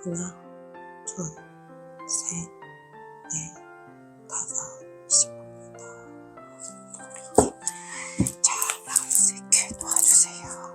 하나, 둘, 셋, 넷, 다섯, 10분입니다. 자, 나갈 수 있게 도와주세요.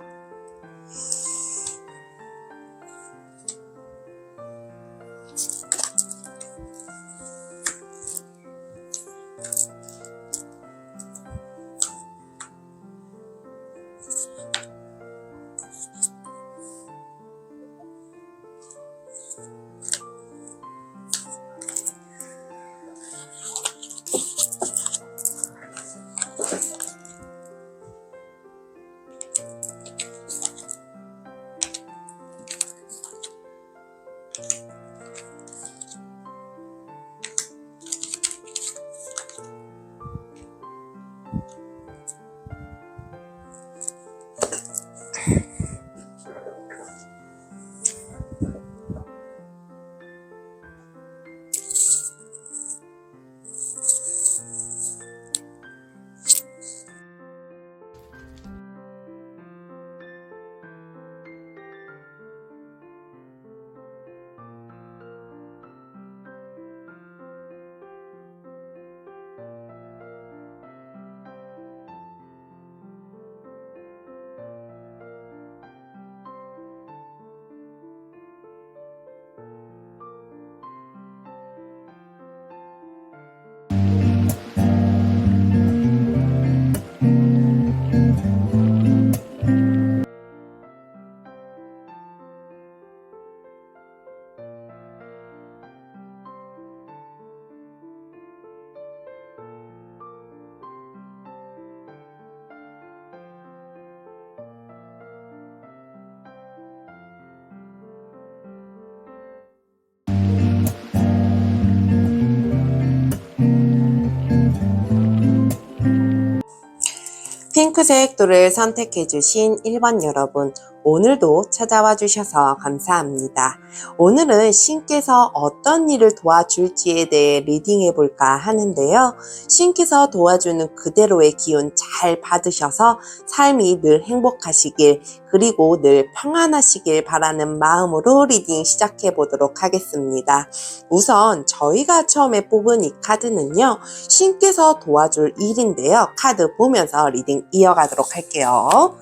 핑크색 돌을 선택해주신 1번 여러분, 오늘도 찾아와 주셔서 감사합니다. 오늘은 신께서 어떤 일을 도와줄지에 대해 리딩해 볼까 하는데요. 신께서 도와주는 그대로의 기운 잘 받으셔서 삶이 늘 행복하시길, 그리고 늘 평안하시길 바라는 마음으로 리딩 시작해 보도록 하겠습니다. 우선 저희가 처음에 뽑은 이 카드는요, 신께서 도와줄 일인데요. 카드 보면서 리딩 이어가도록 할게요.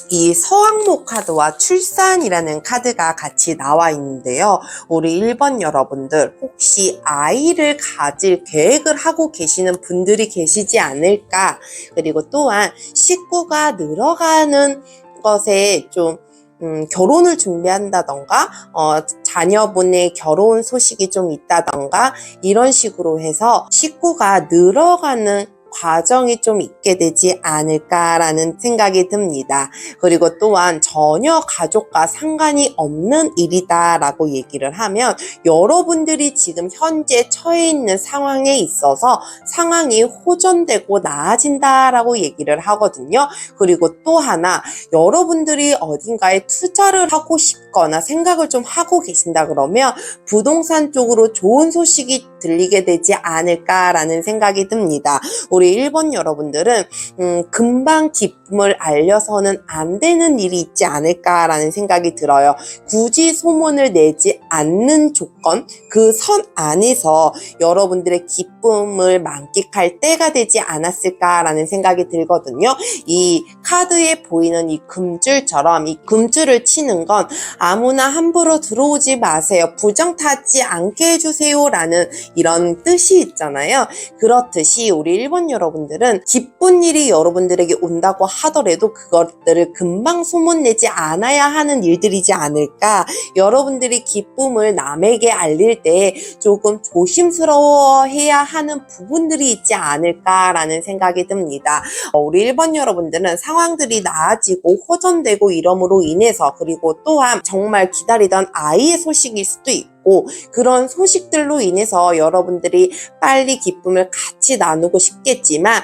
이 서왕모 카드와 출산이라는 카드가 같이 나와 있는데요. 우리 1번 여러분들 혹시 아이를 가질 계획을 하고 계시는 분들이 계시지 않을까? 그리고 또한 식구가 늘어가는 것에 좀 결혼을 준비한다던가 자녀분의 결혼 소식이 좀 있다던가 이런 식으로 해서 식구가 늘어가는 과정이 좀 있게 되지 않을까라는 생각이 듭니다. 그리고 또한 전혀 가족과 상관이 없는 일이다라고 얘기를 하면 여러분들이 지금 현재 처해 있는 상황에 있어서 상황이 호전되고 나아진다라고 얘기를 하거든요. 그리고 또 하나, 여러분들이 어딘가에 투자를 하고 싶거나 생각을 좀 하고 계신다 그러면 부동산 쪽으로 좋은 소식이 들리게 되지 않을까라는 생각이 듭니다. 우리 1번 여러분들은 금방 기쁨을 알려서는 안 되는 일이 있지 않을까라는 생각이 들어요. 굳이 소문을 내지 않는 조건, 그 선 안에서 여러분들의 기쁨을 만끽할 때가 되지 않았을까라는 생각이 들거든요. 이 카드에 보이는 이 금줄처럼 이 금줄을 치는 건 아무나 함부로 들어오지 마세요, 부정 타지 않게 해주세요 라는 이런 뜻이 있잖아요. 그렇듯이 우리 1번 여러분들은 기쁜 일이 여러분들에게 온다고 하더라도 그것들을 금방 소문내지 않아야 하는 일들이지 않을까. 여러분들이 기쁨을 남에게 알릴 때 조금 조심스러워해야 하는 부분들이 있지 않을까라는 생각이 듭니다. 우리 1번 여러분들은 상황들이 나아지고 호전되고 이러므로 인해서, 그리고 또한 정말 기다리던 아이의 소식일 수도 있고 있고, 그런 소식들로 인해서 여러분들이 빨리 기쁨을 같이 나누고 싶겠지만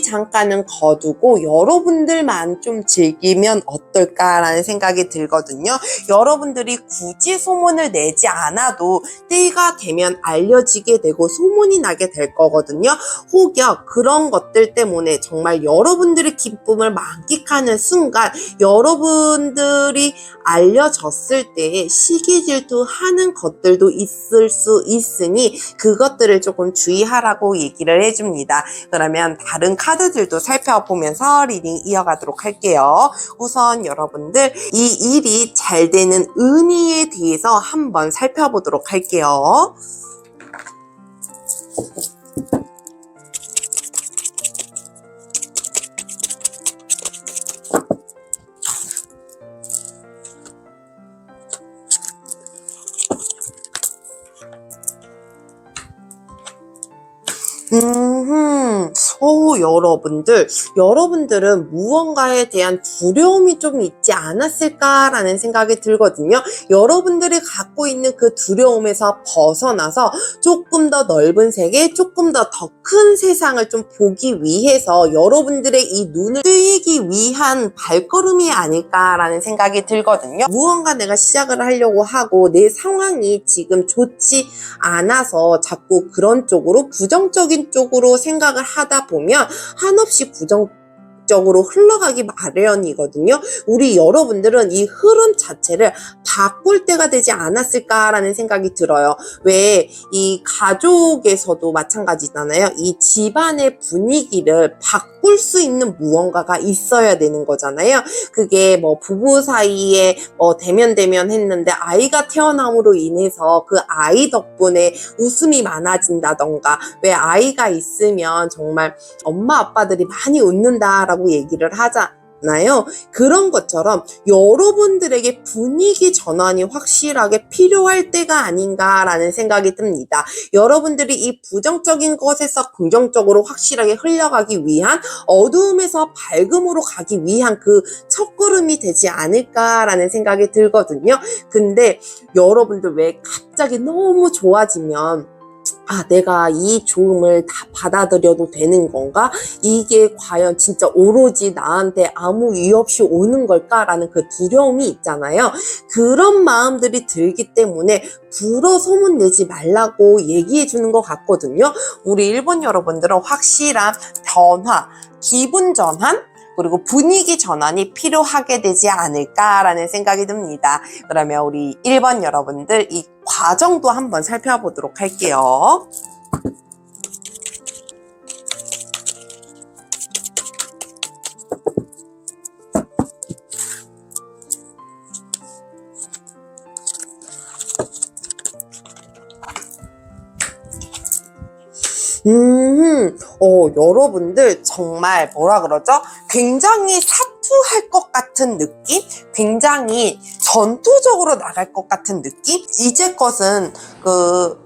잠깐은 거두고 여러분들만 좀 즐기면 어떨까라는 생각이 들거든요. 여러분들이 굳이 소문을 내지 않아도 때가 되면 알려지게 되고 소문이 나게 될 거거든요. 혹여 그런 것들 때문에 정말 여러분들의 기쁨을 만끽하는 순간 여러분들이 알려졌을 때 시기 질투하는 것들도 있을 수 있으니 그것들을 조금 주의하라고 얘기를 해줍니다. 그러면 다른 카드들도 살펴보면서 리딩 이어가도록 할게요. 우선 여러분들 이 일이 잘 되는 의미에 대해서 한번 살펴보도록 할게요. 여러분들은 무언가에 대한 두려움이 좀 있지 않았을까라는 생각이 들거든요. 여러분들이 갖고 있는 그 두려움에서 벗어나서 조금 더 넓은 세계, 조금 더 큰 세상을 좀 보기 위해서 여러분들의 이 눈을 뜨이기 위한 발걸음이 아닐까라는 생각이 들거든요. 무언가 내가 시작을 하려고 하고 내 상황이 지금 좋지 않아서 자꾸 그런 쪽으로 부정적인 쪽으로 생각을 하다 보면 한없이 부정적으로 흘러가기 마련이거든요. 우리 여러분들은 이 흐름 자체를 바꿀 때가 되지 않았을까라는 생각이 들어요. 왜 이 가족에서도 마찬가지잖아요. 이 집안의 분위기를 바꿀 수 있는 무언가가 있어야 되는 거잖아요. 그게 뭐 부부 사이에 대면 했는데 아이가 태어남으로 인해서 그 아이 덕분에 웃음이 많아진다던가, 왜 아이가 있으면 정말 엄마 아빠들이 많이 웃는다라고 얘기를 하잖아요. 그런 것처럼 여러분들에게 분위기 전환이 확실하게 필요할 때가 아닌가라는 생각이 듭니다. 여러분들이 이 부정적인 것에서 긍정적으로 확실하게 흘러가기 위한, 어두움에서 밝음으로 가기 위한 그 첫걸음이 되지 않을까라는 생각이 들거든요. 근데 여러분들 왜 갑자기 너무 좋아지면 내가 이 좋음을 다 받아들여도 되는 건가? 이게 과연 진짜 오로지 나한테 아무 이유 없이 오는 걸까라는 그 두려움이 있잖아요. 그런 마음들이 들기 때문에 불어 소문내지 말라고 얘기해 주는 것 같거든요. 우리 일본 여러분들은 확실한 변화, 기분 전환, 그리고 분위기 전환이 필요하게 되지 않을까라는 생각이 듭니다. 그러면 우리 1번 여러분들 이 과정도 한번 살펴보도록 할게요. 여러분들 정말 굉장히 사투할 것 같은 느낌? 굉장히 전투적으로 나갈 것 같은 느낌? 이제껏은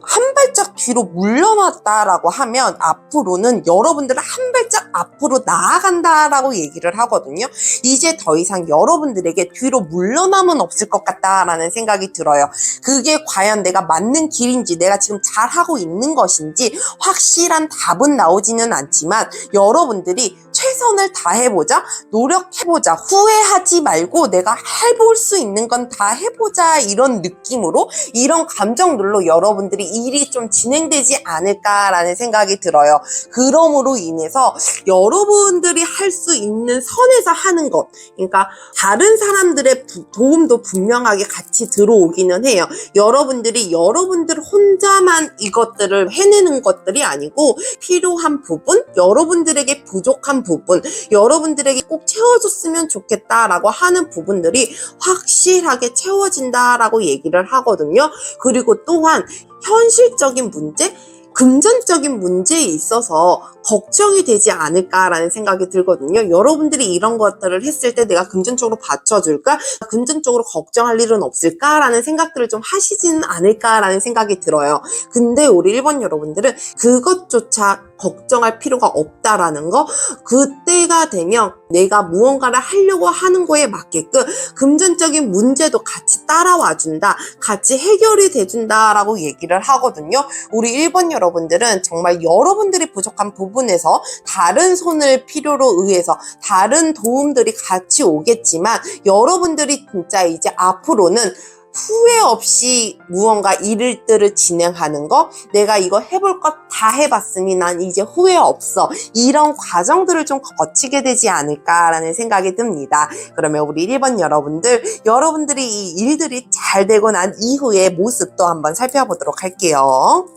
한 발짝 뒤로 물러났다라고 하면 앞으로는 여러분들은 한 발짝 앞으로 나아간다라고 얘기를 하거든요. 이제 더 이상 여러분들에게 뒤로 물러남은 없을 것 같다라는 생각이 들어요. 그게 과연 내가 맞는 길인지, 내가 지금 잘하고 있는 것인지 확실한 답은 나오지는 않지만 여러분들이 최선을 다해보자, 노력해보자, 후회하지 말고 내가 해볼 수 있는 건 다 해보자, 이런 느낌으로, 이런 감정들로 여러분들이 일이 좀 진행되지 않을까라는 생각이 들어요. 그럼으로 인해서 여러분들이 할 수 있는 선에서 하는 것, 그러니까 다른 사람들의 도움도 분명하게 같이 들어오기는 해요. 여러분들이 여러분들 혼자만 이것들을 해내는 것들이 아니고 필요한 부분, 여러분들에게 부족한 부분, 여러분들에게 꼭 채워줬으면 좋겠다라고 하는 부분들이 확실하게 채워진다라고 얘기를 하거든요. 그리고 또한 현실적인 문제, 금전적인 문제에 있어서 걱정이 되지 않을까라는 생각이 들거든요. 여러분들이 이런 것들을 했을 때 내가 금전적으로 받쳐줄까? 금전적으로 걱정할 일은 없을까라는 생각들을 좀 하시지는 않을까라는 생각이 들어요. 근데 우리 1번 여러분들은 그것조차 걱정할 필요가 없다라는 거, 그때가 되면 내가 무언가를 하려고 하는 거에 맞게끔 금전적인 문제도 같이 따라와준다, 같이 해결이 돼준다라고 얘기를 하거든요. 우리 1번 여러분들은 정말 여러분들이 부족한 부분에서 다른 손을 필요로 의해서 다른 도움들이 같이 오겠지만, 여러분들이 진짜 이제 앞으로는 후회 없이 무언가 일들을 진행하는 거, 내가 이거 해볼 것 다 해봤으니 난 이제 후회 없어, 이런 과정들을 좀 거치게 되지 않을까라는 생각이 듭니다. 그러면 우리 1번 여러분들, 여러분들이 이 일들이 잘 되고 난 이후의 모습도 한번 살펴보도록 할게요.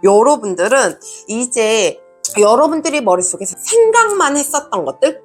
여러분들은 이제 여러분들이 머릿속에서 생각만 했었던 것들,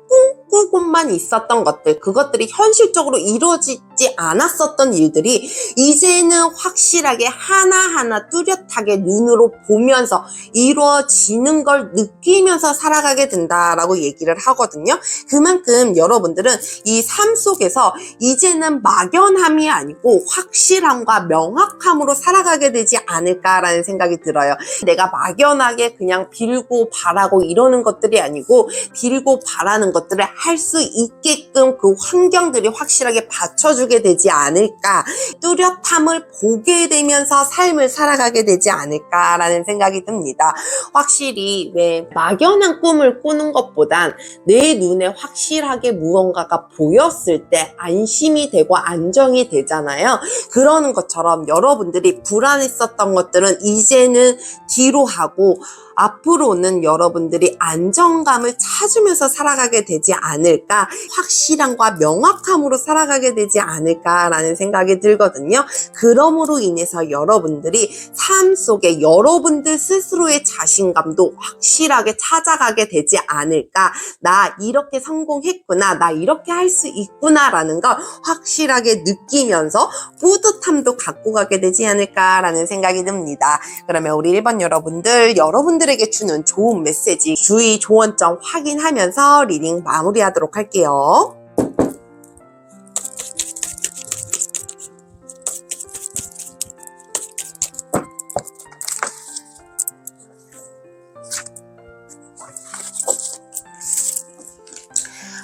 꿈꾸고만 있었던 것들, 그것들이 현실적으로 이루어지지 않았었던 일들이 이제는 확실하게 하나하나 뚜렷하게 눈으로 보면서 이루어지는 걸 느끼면서 살아가게 된다라고 얘기를 하거든요. 그만큼 여러분들은 이 삶 속에서 이제는 막연함이 아니고 확실함과 명확함으로 살아가게 되지 않을까라는 생각이 들어요. 내가 막연하게 그냥 빌고 바라고 이러는 것들이 아니고, 빌고 바라는 것들을 할 수 있게끔 그 환경들이 확실하게 받쳐주게 되지 않을까, 뚜렷함을 보게 되면서 삶을 살아가게 되지 않을까라는 생각이 듭니다. 확실히 왜 막연한 꿈을 꾸는 것보단 내 눈에 확실하게 무언가가 보였을 때 안심이 되고 안정이 되잖아요. 그러는 것처럼 여러분들이 불안했었던 것들은 이제는 뒤로 하고 앞으로는 여러분들이 안정감을 찾으면서 살아가게 되지 않을까, 확실함과 명확함으로 살아가게 되지 않을까라는 생각이 들거든요. 그러므로 인해서 여러분들이 삶 속에 여러분들 스스로의 자신감도 확실하게 찾아가게 되지 않을까, 나 이렇게 성공했구나, 나 이렇게 할 수 있구나라는 걸 확실하게 느끼면서 뿌듯함도 갖고 가게 되지 않을까라는 생각이 듭니다. 그러면 우리 1번 여러분들, 여러분들에게 주는 좋은 메시지, 주의 조언점 확인하면서 리딩 마무리하도록 할게요.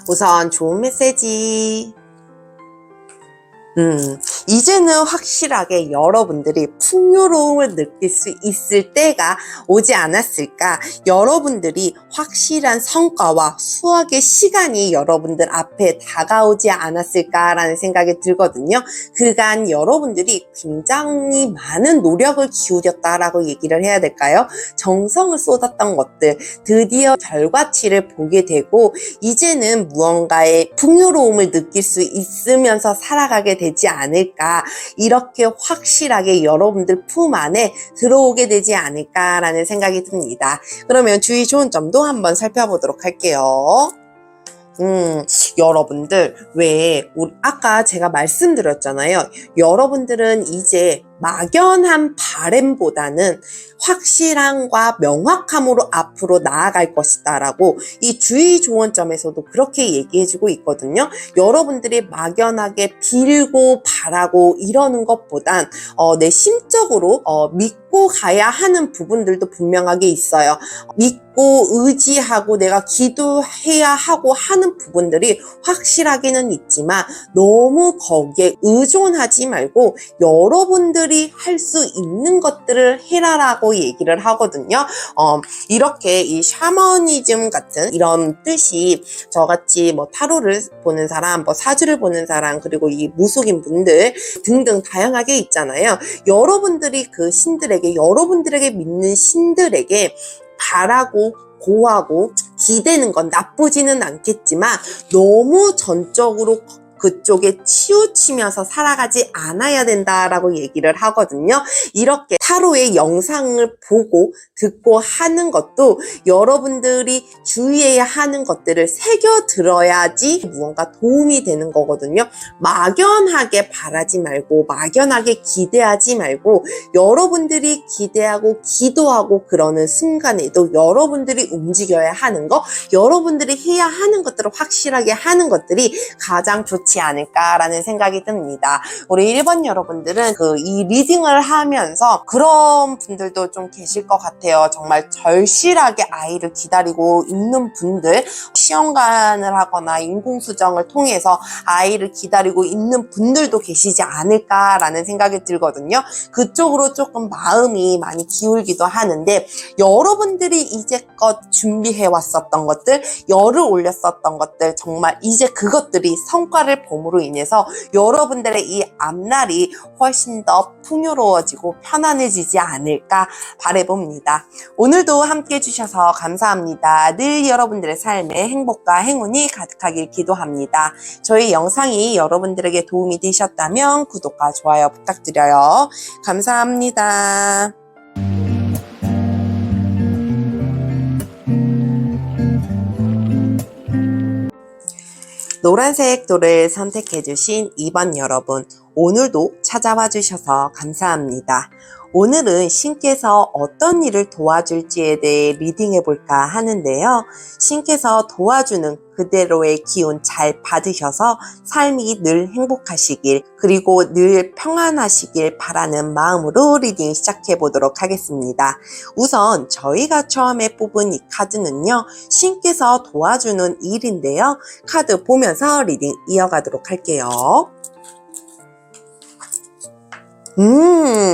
우선 좋은 메시지. 이제는 확실하게 여러분들이 풍요로움을 느낄 수 있을 때가 오지 않았을까, 여러분들이 확실한 성과와 수확의 시간이 여러분들 앞에 다가오지 않았을까라는 생각이 들거든요. 그간 여러분들이 굉장히 많은 노력을 기울였다라고 얘기를 해야 될까요? 정성을 쏟았던 것들, 드디어 결과치를 보게 되고 이제는 무언가의 풍요로움을 느낄 수 있으면서 살아가게 되지 않을까, 이렇게 확실하게 여러분들 품 안에 들어오게 되지 않을까라는 생각이 듭니다. 그러면 주의 좋은 점도 한번 살펴보도록 할게요. 여러분들 왜 아까 제가 말씀드렸잖아요. 여러분들은 이제 막연한 바램보다는 확실함과 명확함으로 앞으로 나아갈 것이다 라고 이 주의 조언점에서도 그렇게 얘기해주고 있거든요. 여러분들이 막연하게 빌고 바라고 이러는 것보단 내 심적으로 믿고 가야 하는 부분들도 분명하게 있어요. 믿고 의지하고 내가 기도해야 하고 하는 부분들이 확실하게는 있지만 너무 거기에 의존하지 말고 여러분들이 할 수 있는 것들을 해라라고 얘기를 하거든요. 이렇게 이 샤머니즘 같은 이런 뜻이 저같이 뭐 타로를 보는 사람, 뭐 사주를 보는 사람, 그리고 이 무속인 분들 등등 다양하게 있잖아요. 여러분들이 그 신들에게, 여러분들에게 믿는 신들에게 바라고 고하고 기대는 건 나쁘지는 않겠지만 너무 전적으로 그쪽에 치우치면서 살아가지 않아야 된다라고 얘기를 하거든요. 이렇게 타로의 영상을 보고 듣고 하는 것도 여러분들이 주의해야 하는 것들을 새겨 들어야지 무언가 도움이 되는 거거든요. 막연하게 바라지 말고 막연하게 기대하지 말고 여러분들이 기대하고 기도하고 그러는 순간에도 여러분들이 움직여야 하는 거, 여러분들이 해야 하는 것들을 확실하게 하는 것들이 가장 좋지 않을까라는 생각이 듭니다. 우리 1번 여러분들은 이 리딩을 하면서 그런 분들도 좀 계실 것 같아요. 정말 절실하게 아이를 기다리고 있는 분들, 시험관을 하거나 인공수정을 통해서 아이를 기다리고 있는 분들도 계시지 않을까라는 생각이 들거든요. 그쪽으로 조금 마음이 많이 기울기도 하는데, 여러분들이 이제껏 준비해 왔었던 것들, 열을 올렸었던 것들, 정말 이제 그것들이 성과를 봄으로 인해서 여러분들의 이 앞날이 훨씬 더 풍요로워지고 편안해지지 않을까 바라봅니다. 오늘도 함께 해주셔서 감사합니다. 늘 여러분들의 삶에 행복과 행운이 가득하길 기도합니다. 저희 영상이 여러분들에게 도움이 되셨다면 구독과 좋아요 부탁드려요. 감사합니다. 노란색 돌을 선택해주신 2번 여러분, 오늘도 찾아와 주셔서 감사합니다. 오늘은 신께서 어떤 일을 도와줄지에 대해 리딩해 볼까 하는데요. 신께서 도와주는 그대로의 기운 잘 받으셔서 삶이 늘 행복하시길, 그리고 늘 평안하시길 바라는 마음으로 리딩 시작해 보도록 하겠습니다. 우선 저희가 처음에 뽑은 이 카드는요, 신께서 도와주는 일인데요. 카드 보면서 리딩 이어가도록 할게요.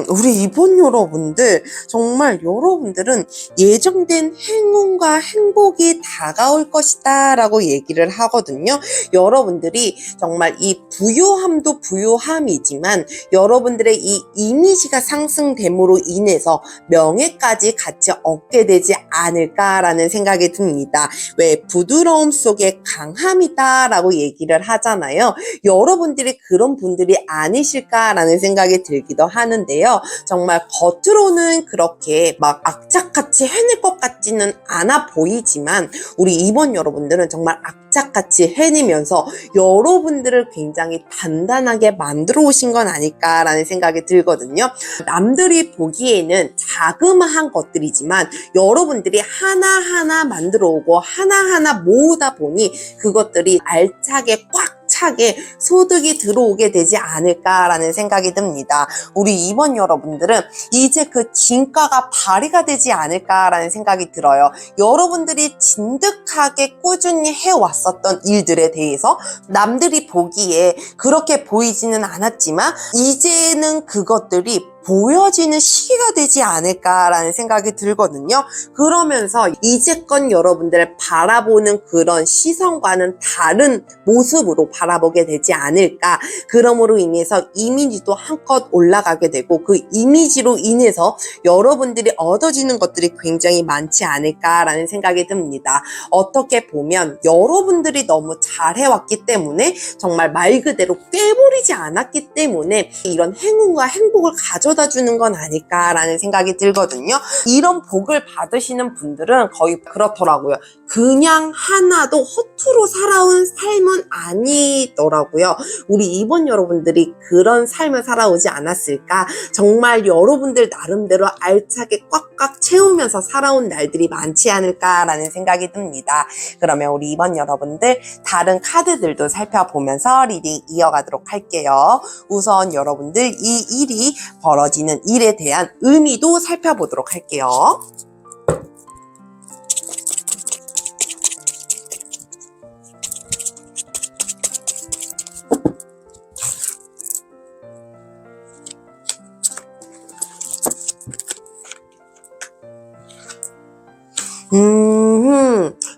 우리 2번 여러분들, 정말 여러분들은 예정된 행운과 행복이 다가올 것이다 라고 얘기를 하거든요. 여러분들이 정말 이 부유함도 부유함이지만 여러분들의 이 이미지가 상승됨으로 인해서 명예까지 같이 얻게 되지 않을까라는 생각이 듭니다. 왜 부드러움 속에 강함이다 라고 얘기를 하잖아요. 여러분들이 그런 분들이 아니실까라는 생각이 들기도 하는데요. 정말 겉으로는 그렇게 막 악착같이 해낼 것 같지는 않아 보이지만 우리 2번 여러분들은 정말 악착같이 해내면서 여러분들을 굉장히 단단하게 만들어 오신 건 아닐까라는 생각이 들거든요. 남들이 보기에는 자그마한 것들이지만 여러분들이 하나하나 만들어 오고 하나하나 모으다 보니 그것들이 알차게 꽉 차게 소득이 들어오게 되지 않을까라는 생각이 듭니다. 우리 2번 여러분들은 이제 그 진가가 발휘가 되지 않을까라는 생각이 들어요. 여러분들이 진득하게 꾸준히 해왔었던 일들에 대해서 남들이 보기에 그렇게 보이지는 않았지만 이제는 그것들이 보여지는 시기가 되지 않을까라는 생각이 들거든요. 그러면서 이제껏 여러분들을 바라보는 그런 시선과는 다른 모습으로 바라보게 되지 않을까. 그러므로 인해서 이미지도 한껏 올라가게 되고 그 이미지로 인해서 여러분들이 얻어지는 것들이 굉장히 많지 않을까라는 생각이 듭니다. 어떻게 보면 여러분들이 너무 잘해왔기 때문에 정말 말 그대로 꿰버리지 않았기 때문에 이런 행운과 행복을 가져다 주는 건 아닐까라는 생각이 들거든요. 이런 복을 받으시는 분들은 거의 그렇더라고요. 그냥 하나도 허투루 살아온 삶은 아니더라고요. 우리 2번 여러분들이 그런 삶을 살아오지 않았을까? 정말 여러분들 나름대로 알차게 꽉꽉 채우면서 살아온 날들이 많지 않을까라는 생각이 듭니다. 그러면 우리 2번 여러분들 다른 카드들도 살펴보면서 리딩 이어가도록 할게요. 우선 여러분들 이 일이 벌어지는 일에 대한 의미도 살펴보도록 할게요.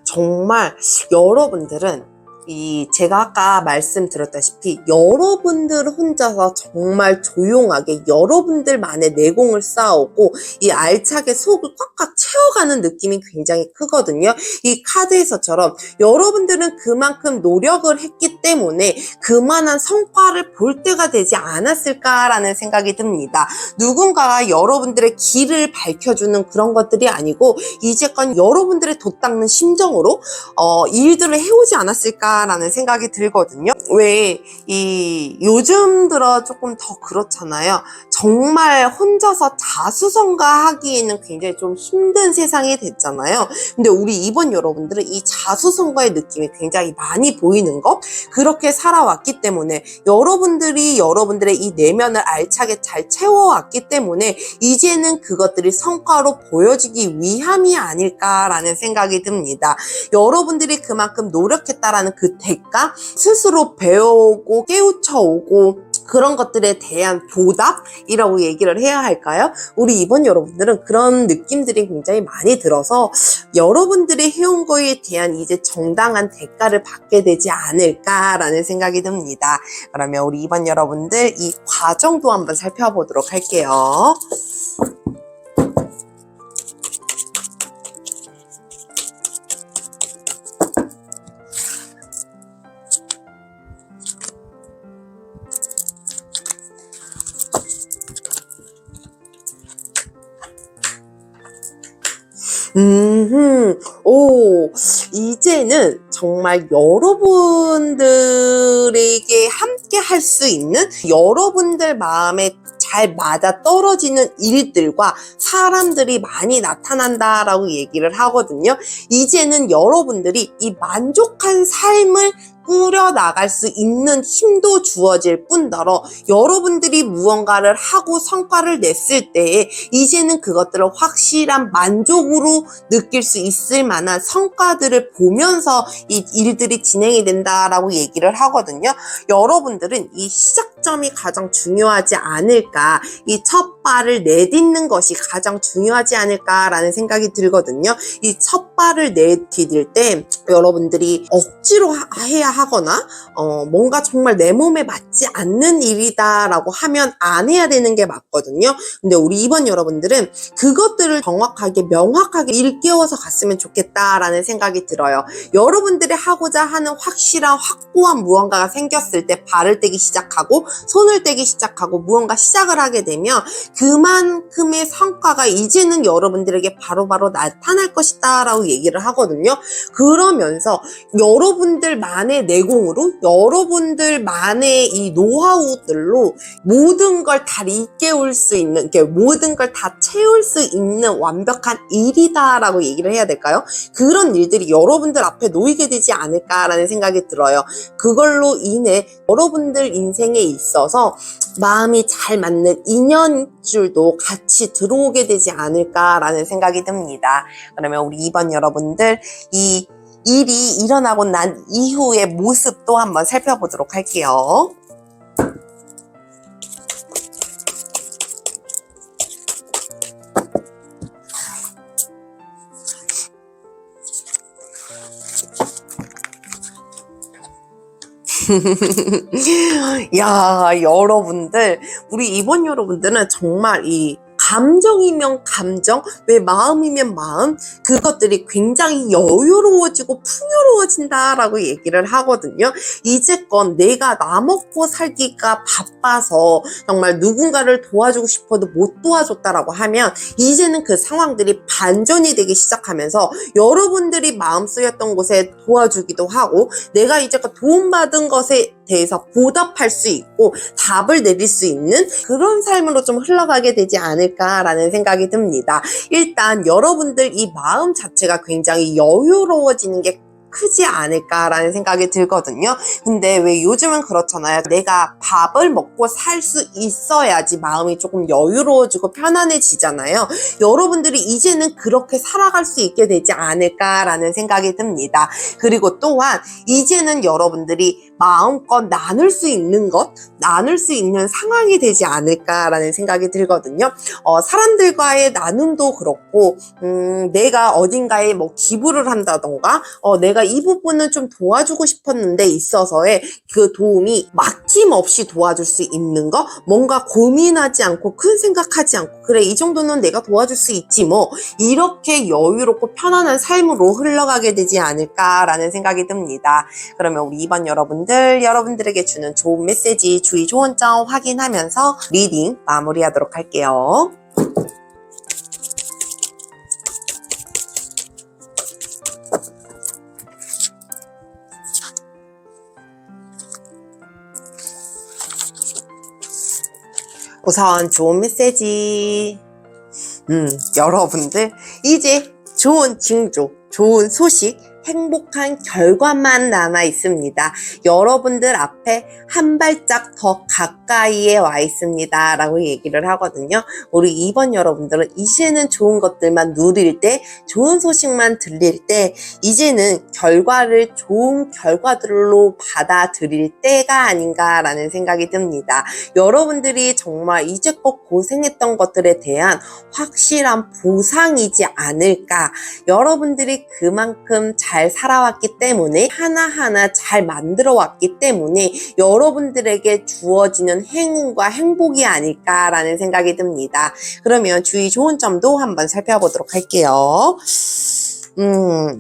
정말 여러분들은 제가 아까 말씀드렸다시피 여러분들 혼자서 정말 조용하게 여러분들만의 내공을 쌓아오고 이 알차게 속을 꽉꽉 채워가는 느낌이 굉장히 크거든요. 이 카드에서처럼 여러분들은 그만큼 노력을 했기 때문에 그만한 성과를 볼 때가 되지 않았을까라는 생각이 듭니다. 누군가가 여러분들의 길을 밝혀주는 그런 것들이 아니고 이제껏 여러분들의 돛닦는 심정으로 일들을 해오지 않았을까라는 생각이 들거든요. 왜 요즘 들어 조금 더 그렇잖아요. 정말 혼자서 자수성가하기에는 굉장히 좀 힘든 세상이 됐잖아요. 근데 우리 이번 여러분들은 이 자수성가의 느낌이 굉장히 많이 보이는 것, 그렇게 살아왔기 때문에 여러분들이 여러분들의 이 내면을 알차게 잘 채워왔기 때문에 이제는 그것들이 성과로 보여지기 위함이 아닐까라는 생각이 듭니다. 여러분들이 그만큼 노력했다라는 그 대가, 스스로 배워오고 깨우쳐오고 그런 것들에 대한 보답이라고 얘기를 해야 할까요? 우리 이번 여러분들은 그런 느낌들이 굉장히 많이 들어서 여러분들이 해온 거에 대한 이제 정당한 대가를 받게 되지 않을까라는 생각이 듭니다. 그러면 우리 이번 여러분들 이 과정도 한번 살펴보도록 할게요. 이제는 정말 여러분들에게 함께 할 수 있는 여러분들 마음에 잘 맞아 떨어지는 일들과 사람들이 많이 나타난다라고 얘기를 하거든요. 이제는 여러분들이 이 만족한 삶을 꾸려나갈 수 있는 힘도 주어질 뿐더러 여러분들이 무언가를 하고 성과를 냈을 때에 이제는 그것들을 확실한 만족으로 느낄 수 있을 만한 성과들을 보면서 이 일들이 진행이 된다라고 얘기를 하거든요. 여러분들은 이 시작점이 가장 중요하지 않을까, 이 첫 발을 내딛는 것이 가장 중요하지 않을까라는 생각이 들거든요. 이 첫 발을 내디딜 때 여러분들이 억지로 해야 하거나 뭔가 정말 내 몸에 맞지 않는 일이다라고 하면 안 해야 되는 게 맞거든요. 근데 우리 이번 여러분들은 그것들을 정확하게 명확하게 일깨워서 갔으면 좋겠다라는 생각이 들어요. 여러분들이 하고자 하는 확실한 확고한 무언가가 생겼을 때 발을 떼기 시작하고 손을 떼기 시작하고 무언가 시작을 하게 되면 그만큼의 성과가 이제는 여러분들에게 바로바로 나타날 것이다 라고 얘기를 하거든요. 그러면서 여러분들만의 내공으로 여러분들만의 이 노하우들로 모든 걸 다 일깨울 수 있는, 모든 걸 다 채울 수 있는 완벽한 일이다라고 얘기를 해야 될까요? 그런 일들이 여러분들 앞에 놓이게 되지 않을까라는 생각이 들어요. 그걸로 인해 여러분들 인생에 있어서 마음이 잘 맞는 인연줄도 같이 들어오게 되지 않을까라는 생각이 듭니다. 그러면 우리 이번 여러분들 이 일이 일어나고 난 이후의 모습도 한번 살펴보도록 할게요. 야, 여러분들, 우리 이번 여러분들은 정말 이 감정이면 감정, 왜 마음이면 마음, 그것들이 굉장히 여유로워지고 풍요로워진다라고 얘기를 하거든요. 이제껏 내가 나 먹고 살기가 바빠서 정말 누군가를 도와주고 싶어도 못 도와줬다라고 하면 이제는 그 상황들이 반전이 되기 시작하면서 여러분들이 마음 쓰였던 곳에 도와주기도 하고 내가 이제껏 도움받은 것에 대해서 보답할 수 있고 답을 내릴 수 있는 그런 삶으로 좀 흘러가게 되지 않을까라는 생각이 듭니다. 일단 여러분들 이 마음 자체가 굉장히 여유로워지는 게 크지 않을까라는 생각이 들거든요. 근데 왜 요즘은 그렇잖아요. 내가 밥을 먹고 살 수 있어야지 마음이 조금 여유로워지고 편안해지잖아요. 여러분들이 이제는 그렇게 살아갈 수 있게 되지 않을까라는 생각이 듭니다. 그리고 또한 이제는 여러분들이 마음껏 나눌 수 있는 것, 나눌 수 있는 상황이 되지 않을까라는 생각이 들거든요. 사람들과의 나눔도 그렇고 내가 어딘가에 뭐 기부를 한다던가 내가 이 부분은 좀 도와주고 싶었는데 있어서의 그 도움이 막힘없이 도와줄 수 있는 거, 뭔가 고민하지 않고 큰 생각하지 않고 그래 이 정도는 내가 도와줄 수 있지 뭐 이렇게 여유롭고 편안한 삶으로 흘러가게 되지 않을까라는 생각이 듭니다. 그러면 우리 2번 여러분들에게 주는 좋은 메시지, 주의 좋은 점 확인하면서 리딩 마무리하도록 할게요. 우선 좋은 메시지. 여러분들 이제 좋은 징조, 좋은 소식, 행복한 결과만 남아 있습니다. 여러분들 앞에 한 발짝 더 가까이에 와 있습니다 라고 얘기를 하거든요. 우리 2번 여러분들은 이제는 좋은 것들만 누릴 때, 좋은 소식만 들릴 때, 이제는 결과를 좋은 결과들로 받아들일 때가 아닌가라는 생각이 듭니다. 여러분들이 정말 이제껏 고생했던 것들에 대한 확실한 보상이지 않을까. 여러분들이 그만큼 잘 살아왔기 때문에 하나하나 잘 만들어 왔기 때문에 여러분들에게 주어지는 행운과 행복이 아닐까라는 생각이 듭니다. 그러면 주의 좋은 점도 한번 살펴보도록 할게요.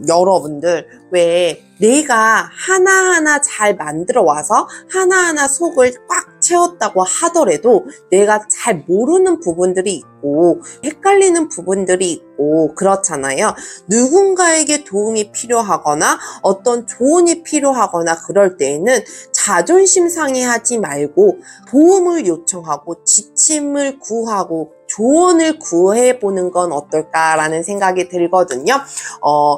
여러분들 왜 내가 하나하나 잘 만들어 와서 하나하나 속을 꽉 채웠다고 하더라도 내가 잘 모르는 부분들이 있고 헷갈리는 부분들이 있고 그렇잖아요. 누군가에게 도움이 필요하거나 어떤 조언이 필요하거나 그럴 때에는 자존심 상해하지 말고 도움을 요청하고 지침을 구하고 조언을 구해보는 건 어떨까라는 생각이 들거든요.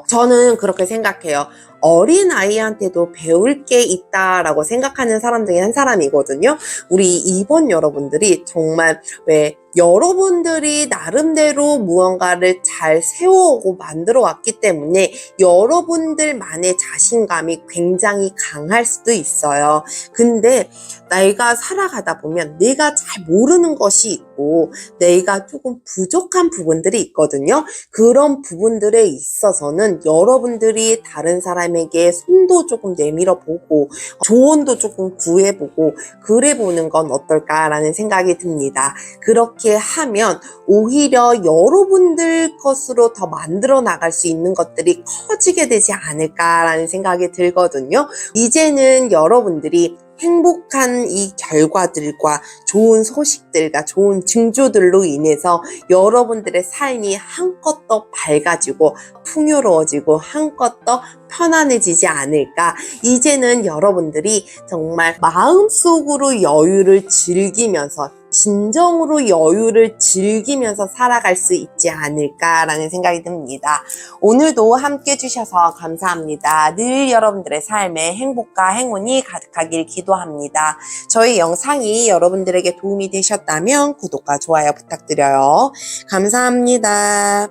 저는 그렇게 생각해요. 어린 아이한테도 배울 게 있다라고 생각하는 사람 중에 한 사람이거든요. 우리 2번 여러분들이 정말 왜 여러분들이 나름대로 무언가를 잘 세워오고 만들어 왔기 때문에 여러분들만의 자신감이 굉장히 강할 수도 있어요. 근데 내가 살아가다 보면 내가 잘 모르는 것이 있고 내가 조금 부족한 부분들이 있거든요. 그런 부분들에 있어서는 여러분들이 다른 사람에게 손도 조금 내밀어 보고 조언도 조금 구해보고 그래 보는 건 어떨까라는 생각이 듭니다. 그렇게 하면 오히려 여러분들 것으로 더 만들어 나갈 수 있는 것들이 커지게 되지 않을까라는 생각이 들거든요. 이제는 여러분들이 행복한 이 결과들과 좋은 소식들과 좋은 징조들로 인해서 여러분들의 삶이 한껏 더 밝아지고 풍요로워지고 한껏 더 편안해지지 않을까. 이제는 여러분들이 정말 마음속으로 여유를 즐기면서 진정으로 여유를 즐기면서 살아갈 수 있지 않을까라는 생각이 듭니다. 오늘도 함께 해주셔서 감사합니다. 늘 여러분들의 삶에 행복과 행운이 가득하길 기도합니다. 저희 영상이 여러분들에게 도움이 되셨다면 구독과 좋아요 부탁드려요. 감사합니다.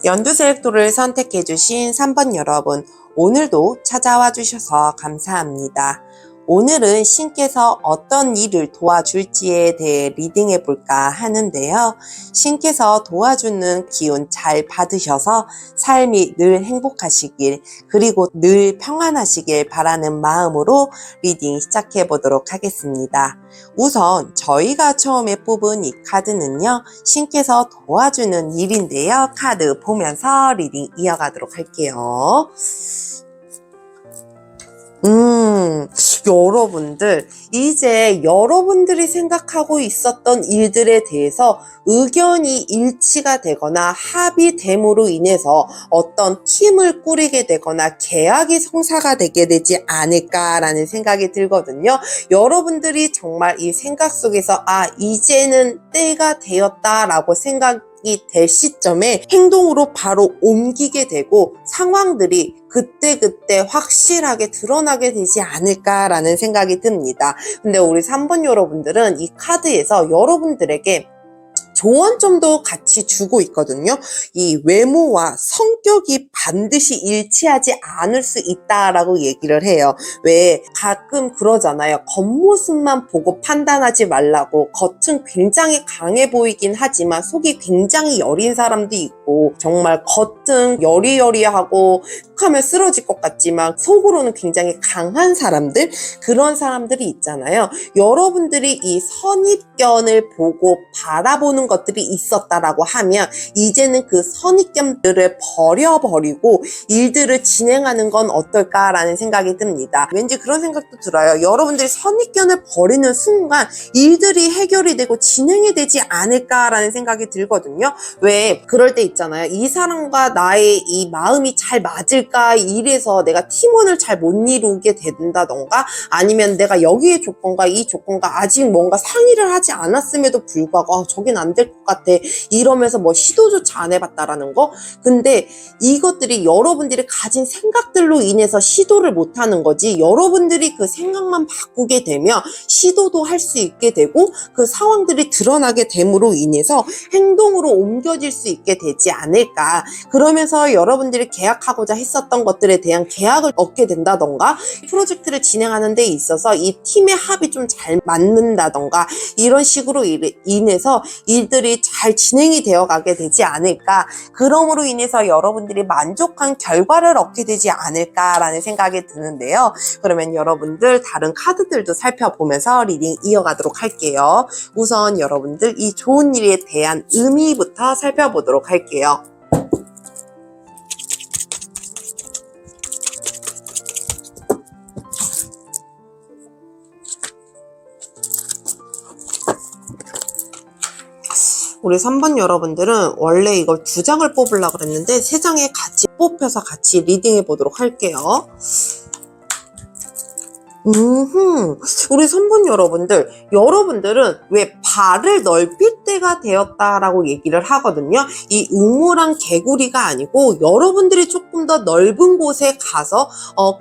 연두셀렉토를 선택해주신 3번 여러분, 오늘도 찾아와 주셔서 감사합니다. 오늘은 신께서 어떤 일을 도와줄지에 대해 리딩해 볼까 하는데요. 신께서 도와주는 기운 잘 받으셔서 삶이 늘 행복하시길 그리고 늘 평안하시길 바라는 마음으로 리딩 시작해 보도록 하겠습니다. 우선 저희가 처음에 뽑은 이 카드는요. 신께서 도와주는 일인데요. 카드 보면서 리딩 이어가도록 할게요. 여러분들 이제 여러분들이 생각하고 있었던 일들에 대해서 의견이 일치가 되거나 합의됨으로 인해서 어떤 팀을 꾸리게 되거나 계약이 성사가 되게 되지 않을까라는 생각이 들거든요. 여러분들이 정말 이 생각 속에서 이제는 때가 되었다라고 생각이 될 시점에 행동으로 바로 옮기게 되고 상황들이 그때그때 확실하게 드러나게 되지 않을까라는 생각이 듭니다. 근데 우리 3번 여러분들은 이 카드에서 여러분들에게 조언점도 같이 주고 있거든요. 이 외모와 성격이 반드시 일치하지 않을 수 있다라고 얘기를 해요. 왜 가끔 그러잖아요. 겉모습만 보고 판단하지 말라고. 겉은 굉장히 강해 보이긴 하지만 속이 굉장히 여린 사람도 있고, 정말 겉은 여리여리하고 하면 쓰러질 것 같지만 속으로는 굉장히 강한 사람들, 그런 사람들이 있잖아요. 여러분들이 이 선입견을 보고 바라보는 것들이 있었다라고 하면 이제는 그 선입견들을 버려버리고 일들을 진행하는 건 어떨까라는 생각이 듭니다. 왠지 그런 생각도 들어요. 여러분들이 선입견을 버리는 순간 일들이 해결이 되고 진행이 되지 않을까라는 생각이 들거든요. 왜 그럴 때 있잖아요. 이 사람과 나의 이 마음이 잘 맞을까, 이래서 내가 팀원을 잘 못 이루게 된다던가, 아니면 내가 여기의 조건과 이 조건과 아직 뭔가 상의를 하지 않았음에도 불구하고 저긴 안 될 것 같아 이러면서 뭐 시도조차 안 해봤다라는 거. 근데 이것들이 여러분들이 가진 생각들로 인해서 시도를 못하는 거지, 여러분들이 그 생각만 바꾸게 되면 시도도 할 수 있게 되고 그 상황들이 드러나게 됨으로 인해서 행동으로 옮겨질 수 있게 되지 않을까. 그러면서 여러분들이 계약하고자 했었던 것들에 대한 계약을 얻게 된다던가, 프로젝트를 진행하는 데 있어서 이 팀의 합이 좀 잘 맞는다던가, 이런 식으로 인해서 일들이 잘 진행이 되어 가게 되지 않을까. 그럼으로 인해서 여러분들이 만족한 결과를 얻게 되지 않을까라는 생각이 드는데요. 그러면 여러분들 다른 카드들도 살펴보면서 리딩 이어가도록 할게요. 우선 여러분들 이 좋은 일에 대한 의미부터 살펴보도록 할게요. 우리 3번 여러분들은 원래 이걸 2장을 뽑으려고 그랬는데 3장에 같이 뽑혀서 같이 리딩해 보도록 할게요. 우리 3번 여러분들은 왜 발을 넓힐 때가 되었다라고 얘기를 하거든요. 이 우물한 개구리가 아니고 여러분들이 조금 더 넓은 곳에 가서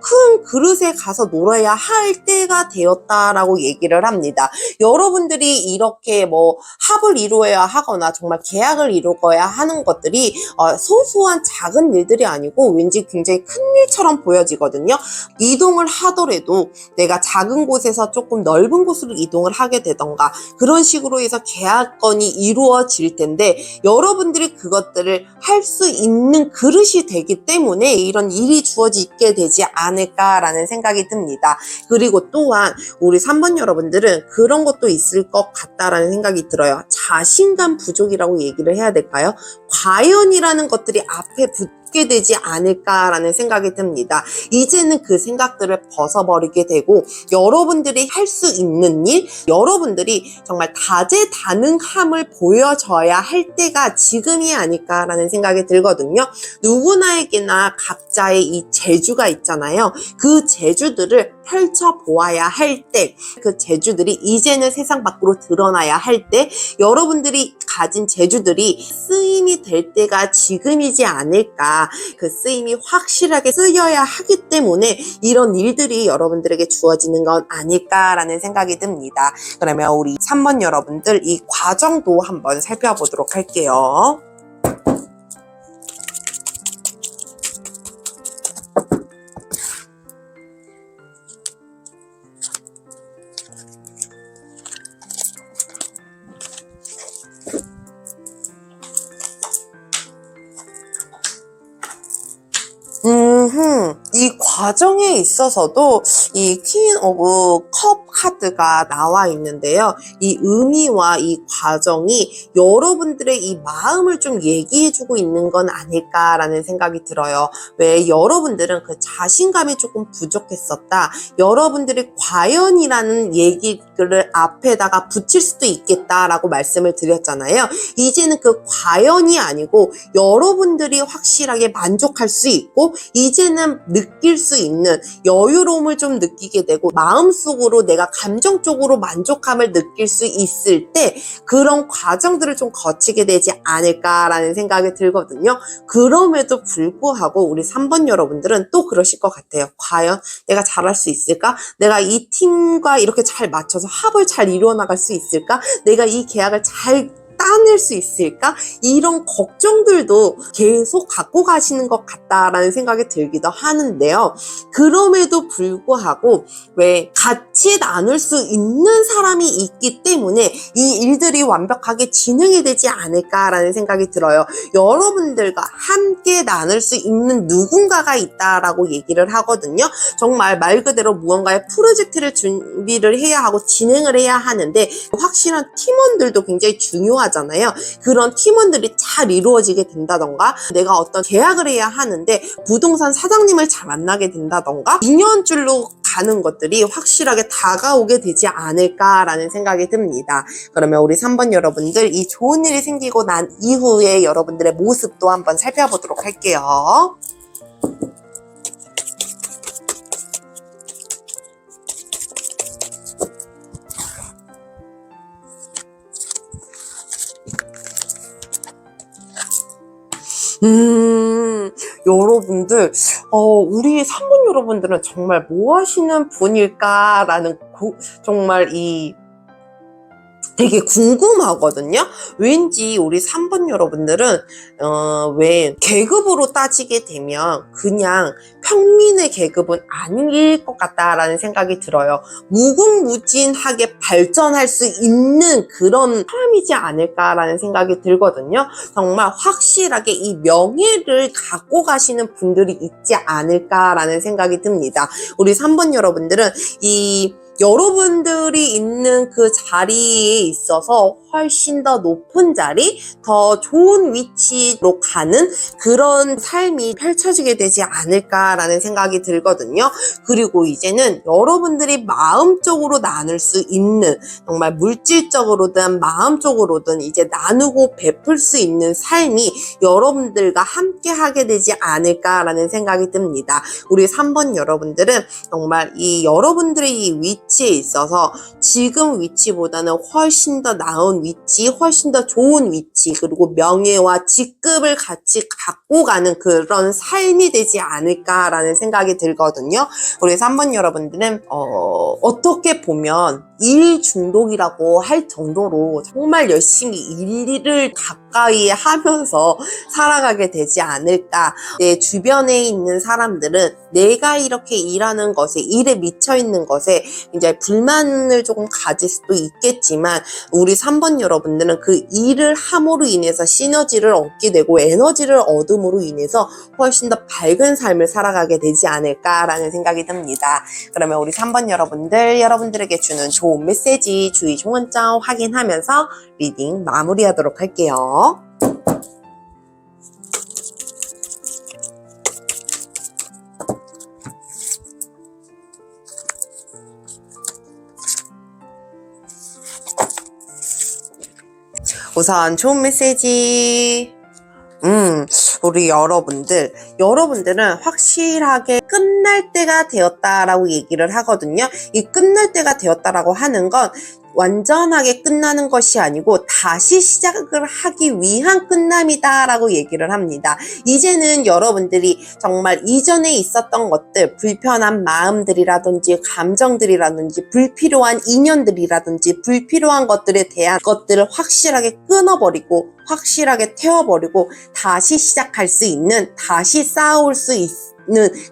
큰 그릇에 가서 놀아야 할 때가 되었다라고 얘기를 합니다. 여러분들이 이렇게 뭐 합을 이루어야 하거나 정말 계약을 이루어야 하는 것들이 소소한 작은 일들이 아니고 왠지 굉장히 큰 일처럼 보여지거든요. 이동을 하더라도 내가 작은 곳에서 조금 넓은 곳으로 이동을 하게 되던가, 그런 식으로 해서 계약건이 이루어질 텐데 여러분들이 그것들을 할 수 있는 그릇이 되기 때문에 이런 일이 주어지게 되지 않을까라는 생각이 듭니다. 그리고 또한 우리 3번 여러분들은 그런 것도 있을 것 같다라는 생각이 들어요. 자신감 부족이라고 얘기를 해야 될까요? 과연이라는 것들이 앞에 붙게 되지 않을까라는 생각이 듭니다. 이제는 그 생각들을 벗어버리게 되고 여러분들이 할 수 있는 일, 여러분들이 정말 다재다능함을 보여줘야 할 때가 지금이 아닐까라는 생각이 들거든요. 누구나에게나 각자의 이 재주가 있잖아요. 그 재주들을 펼쳐보아야 할 때, 그 재주들이 이제는 세상 밖으로 드러나야 할 때, 여러분들이 가진 재주들이 쓰임이 될 때가 지금이지 않을까. 그 쓰임이 확실하게 쓰여야 하기 때문에 이런 일들이 여러분들에게 주어지는 건 아닐까라는 생각이 듭니다. 그러면 우리 3번 여러분들 이 과정도 한번 살펴보도록 할게요. 이 과정에 있어서도 이 퀸 오브 컵 카드가 나와 있는데요. 이 의미와 이 과정이 여러분들의 이 마음을 좀 얘기해주고 있는 건 아닐까라는 생각이 들어요. 왜 여러분들은 그 자신감이 조금 부족했었다. 여러분들이 과연이라는 얘기를 앞에다가 붙일 수도 있겠다라고 말씀을 드렸잖아요. 이제는 그 과연이 아니고 여러분들이 확실하게 만족할 수 있고 이제는 느낄 수 있는 여유로움을 좀 느끼게 되고 마음속으로 내가 감정적으로 만족함을 느낄 수 있을 때 그런 과정들을 좀 거치게 되지 않을까라는 생각이 들거든요. 그럼에도 불구하고 우리 3번 여러분들은 또 그러실 것 같아요. 과연 내가 잘할 수 있을까? 내가 이 팀과 이렇게 잘 맞춰서 합을 잘 이루어 나갈 수 있을까? 내가 이 계약을 잘 따낼 수 있을까? 이런 걱정들도 계속 갖고 가시는 것 같다라는 생각이 들기도 하는데요. 그럼에도 불구하고 왜 같이 나눌 수 있는 사람이 있기 때문에 이 일들이 완벽하게 진행이 되지 않을까라는 생각이 들어요. 여러분들과 함께 나눌 수 있는 누군가가 있다라고 얘기를 하거든요. 정말 말 그대로 무언가의 프로젝트를 준비를 해야 하고 진행을 해야 하는데 확실한 팀원들도 굉장히 중요하잖아요. 그런 팀원들이 잘 이루어지게 된다던가, 내가 어떤 계약을 해야 하는데 부동산 사장님을 잘 만나게 된다던가, 인연줄로 가는 것들이 확실하게 다가오게 되지 않을까라는 생각이 듭니다. 그러면 우리 3번 여러분들, 이 좋은 일이 생기고 난 이후에 여러분들의 모습도 한번 살펴보도록 할게요. 여러분들, 우리 3번 여러분들은 정말 뭐 하시는 분일까라는 정말 되게 궁금하거든요. 왠지 우리 3번 여러분들은 왜 계급으로 따지게 되면 그냥 평민의 계급은 아닐 것 같다라는 생각이 들어요. 무궁무진하게 발전할 수 있는 그런 사람이지 않을까라는 생각이 들거든요. 정말 확실하게 이 명예를 갖고 가시는 분들이 있지 않을까라는 생각이 듭니다. 우리 3번 여러분들은 여러분들이 있는 그 자리에 있어서 훨씬 더 높은 자리, 더 좋은 위치로 가는 그런 삶이 펼쳐지게 되지 않을까라는 생각이 들거든요. 그리고 이제는 여러분들이 마음적으로 나눌 수 있는, 정말 물질적으로든 마음적으로든 이제 나누고 베풀 수 있는 삶이 여러분들과 함께 하게 되지 않을까라는 생각이 듭니다. 우리 3번 여러분들은 정말 여러분들의 이 위치에 있어서 지금 위치보다는 훨씬 더 나은 위치, 훨씬 더 좋은 위치, 그리고 명예와 직급을 같이 갖고 가는 그런 삶이 되지 않을까라는 생각이 들거든요. 우리 3번 여러분들은 어떻게 보면 일 중독이라고 할 정도로 정말 열심히 일을 가까이 하면서 살아가게 되지 않을까. 내 주변에 있는 사람들은 내가 이렇게 일하는 것에, 일에 미쳐 있는 것에 이제 불만을 조금 가질 수도 있겠지만, 우리 3번 여러분들은 그 일을 함으로 인해서 시너지를 얻게 되고 에너지를 얻음으로 인해서 훨씬 더 밝은 삶을 살아가게 되지 않을까라는 생각이 듭니다. 그러면 우리 3번 여러분들, 여러분들에게 주는 좋은 메시지, 주의 종언점 확인하면서 리딩 마무리하도록 할게요. 우선 좋은 메시지. 우리 여러분들은 확실하게 끝날 때가 되었다라고 얘기를 하거든요. 이 끝날 때가 되었다라고 하는 건 완전하게 끝나는 것이 아니고 다시 시작을 하기 위한 끝남이다라고 얘기를 합니다. 이제는 여러분들이 정말 이전에 있었던 것들, 불편한 마음들이라든지 감정들이라든지 불필요한 인연들이라든지 불필요한 것들에 대한 것들을 확실하게 끊어버리고 확실하게 태워버리고 다시 시작할 수 있는, 다시 쌓아올 수 있는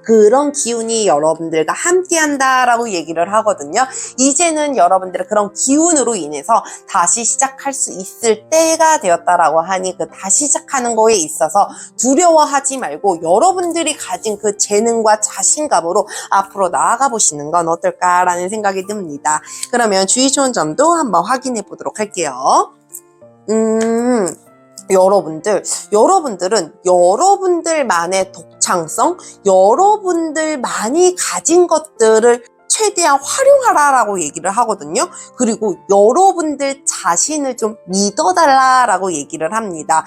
그런 기운이 여러분들과 함께 한다라고 얘기를 하거든요. 이제는 여러분들의 그런 기운으로 인해서 다시 시작할 수 있을 때가 되었다라고 하니, 그 다시 시작하는 거에 있어서 두려워하지 말고 여러분들이 가진 그 재능과 자신감으로 앞으로 나아가 보시는 건 어떨까라는 생각이 듭니다. 그러면 주의 좋은 점도 한번 확인해 보도록 할게요. 여러분들은 여러분들만의 독창성, 여러분들만이 가진 것들을 최대한 활용하라라고 얘기를 하거든요. 그리고 여러분들 자신을 좀 믿어달라라고 얘기를 합니다.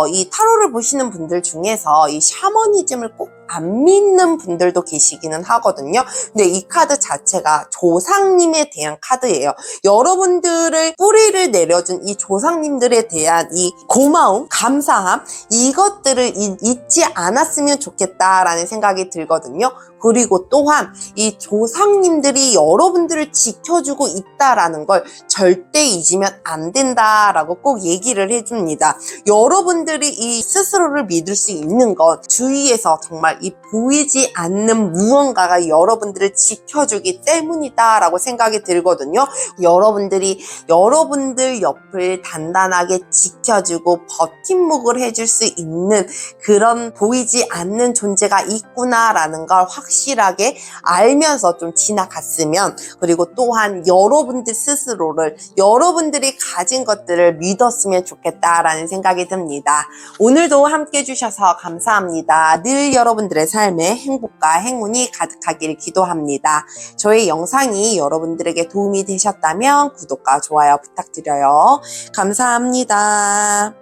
이 타로를 보시는 분들 중에서 이 샤머니즘을 꼭 안 믿는 분들도 계시기는 하거든요. 근데 이 카드 자체가 조상님에 대한 카드예요. 여러분들의 뿌리를 내려준 이 조상님들에 대한 이 고마움, 감사함, 이것들을 잊지 않았으면 좋겠다라는 생각이 들거든요. 그리고 또한 이 조상님들이 여러분들을 지켜주고 있다라는 걸 절대 잊으면 안 된다라고 꼭 얘기를 해줍니다. 여러분들이 이 스스로를 믿을 수 있는 건 주위에서 정말 이 보이지 않는 무언가가 여러분들을 지켜주기 때문이다라고 생각이 들거든요. 여러분들이 여러분들 옆을 단단하게 지켜주고 버팀목을 해줄 수 있는 그런 보이지 않는 존재가 있구나라는 걸 확실하게 알면서 좀 지나갔으면, 그리고 또한 여러분들 스스로를 여러분들이 가진 것들을 믿었으면 좋겠다라는 생각이 듭니다. 오늘도 함께 해주셔서 감사합니다. 늘 여러분들의 삶에 행복과 행운이 가득하길 기도합니다. 저의 영상이 여러분들에게 도움이 되셨다면 구독과 좋아요 부탁드려요. 감사합니다.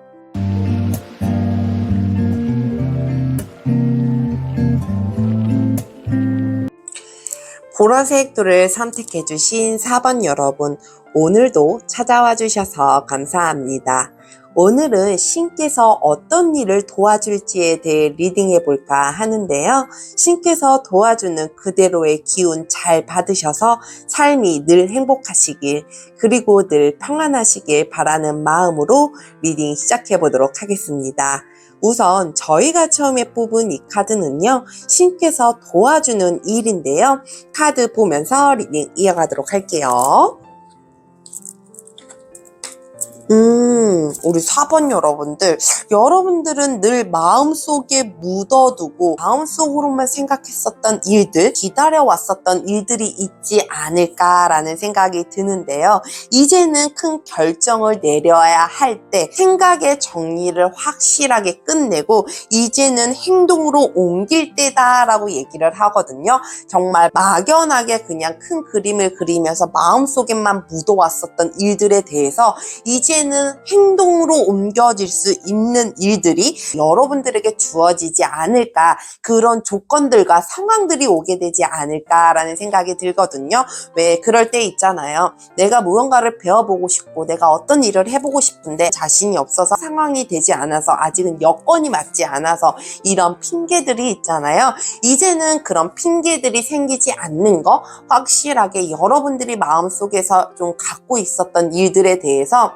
보라색 돌을 선택해주신 4번 여러분, 오늘도 찾아와 주셔서 감사합니다. 오늘은 신께서 어떤 일을 도와줄지에 대해 리딩해 볼까 하는데요. 신께서 도와주는 그대로의 기운 잘 받으셔서 삶이 늘 행복하시길, 그리고 늘 평안하시길 바라는 마음으로 리딩 시작해 보도록 하겠습니다. 우선 저희가 처음에 뽑은 이 카드는요, 신께서 도와주는 일인데요. 카드 보면서 리딩 이어가도록 할게요. 우리 4번 여러분들은 늘 마음속에 묻어두고 마음속으로만 생각했었던 일들, 기다려왔었던 일들이 있지 않을까라는 생각이 드는데요. 이제는 큰 결정을 내려야 할 때 생각의 정리를 확실하게 끝내고 이제는 행동으로 옮길 때다라고 얘기를 하거든요. 정말 막연하게 그냥 큰 그림을 그리면서 마음속에만 묻어왔었던 일들에 대해서 이제는 행동으로 옮겨질 수 있는 일들이 여러분들에게 주어지지 않을까, 그런 조건들과 상황들이 오게 되지 않을까라는 생각이 들거든요. 왜 그럴 때 있잖아요. 내가 무언가를 배워보고 싶고 내가 어떤 일을 해보고 싶은데 자신이 없어서, 상황이 되지 않아서, 아직은 여건이 맞지 않아서 이런 핑계들이 있잖아요. 이제는 그런 핑계들이 생기지 않는 거, 확실하게 여러분들이 마음속에서 좀 갖고 있었던 일들에 대해서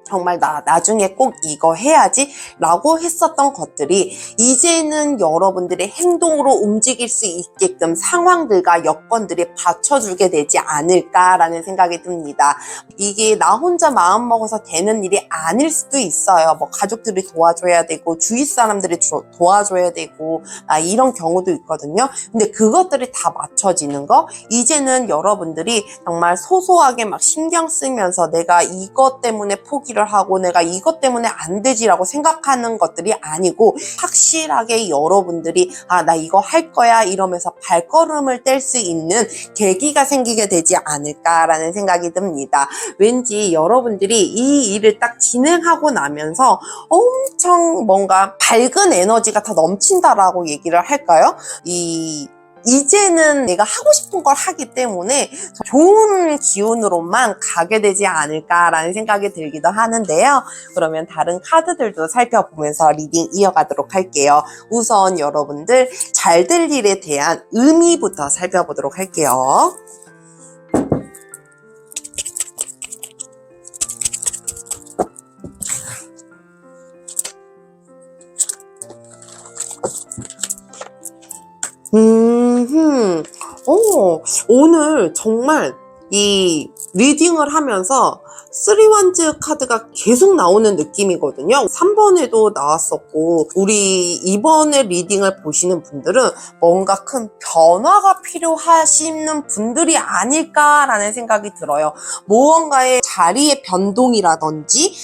정말 나중에 꼭 이거 해야지 라고 했었던 것들이 이제는 여러분들의 행동으로 움직일 수 있게끔 상황들과 여건들이 받쳐주게 되지 않을까라는 생각이 듭니다. 이게 나 혼자 마음 먹어서 되는 일이 아닐 수도 있어요. 뭐 가족들이 도와줘야 되고 주위 사람들이 도와줘야 되고 이런 경우도 있거든요. 근데 그것들이 다 맞춰지는 거, 이제는 여러분들이 정말 소소하게 막 신경 쓰면서 내가 이것 때문에 포기를 하고 내가 이것 때문에 안 되지라고 생각하는 것들이 아니고, 확실하게 여러분들이 나 이거 할 거야 이러면서 발걸음을 뗄 수 있는 계기가 생기게 되지 않을까라는 생각이 듭니다. 왠지 여러분들이 이 일을 딱 진행하고 나면서 엄청 뭔가 밝은 에너지가 다 넘친다라고 얘기를 할까요? 이제는 내가 하고 싶은 걸 하기 때문에 좋은 기운으로만 가게 되지 않을까라는 생각이 들기도 하는데요. 그러면 다른 카드들도 살펴보면서 리딩 이어가도록 할게요. 우선 여러분들 잘 될 일에 대한 의미부터 살펴보도록 할게요. 오늘 정말 이 리딩을 하면서 3원즈 카드가 계속 나오는 느낌이거든요. 3번에도 나왔었고, 우리 이번에 리딩을 보시는 분들은 뭔가 큰 변화가 필요하시는 분들이 아닐까라는 생각이 들어요. 무언가의 자리의 변동이라든지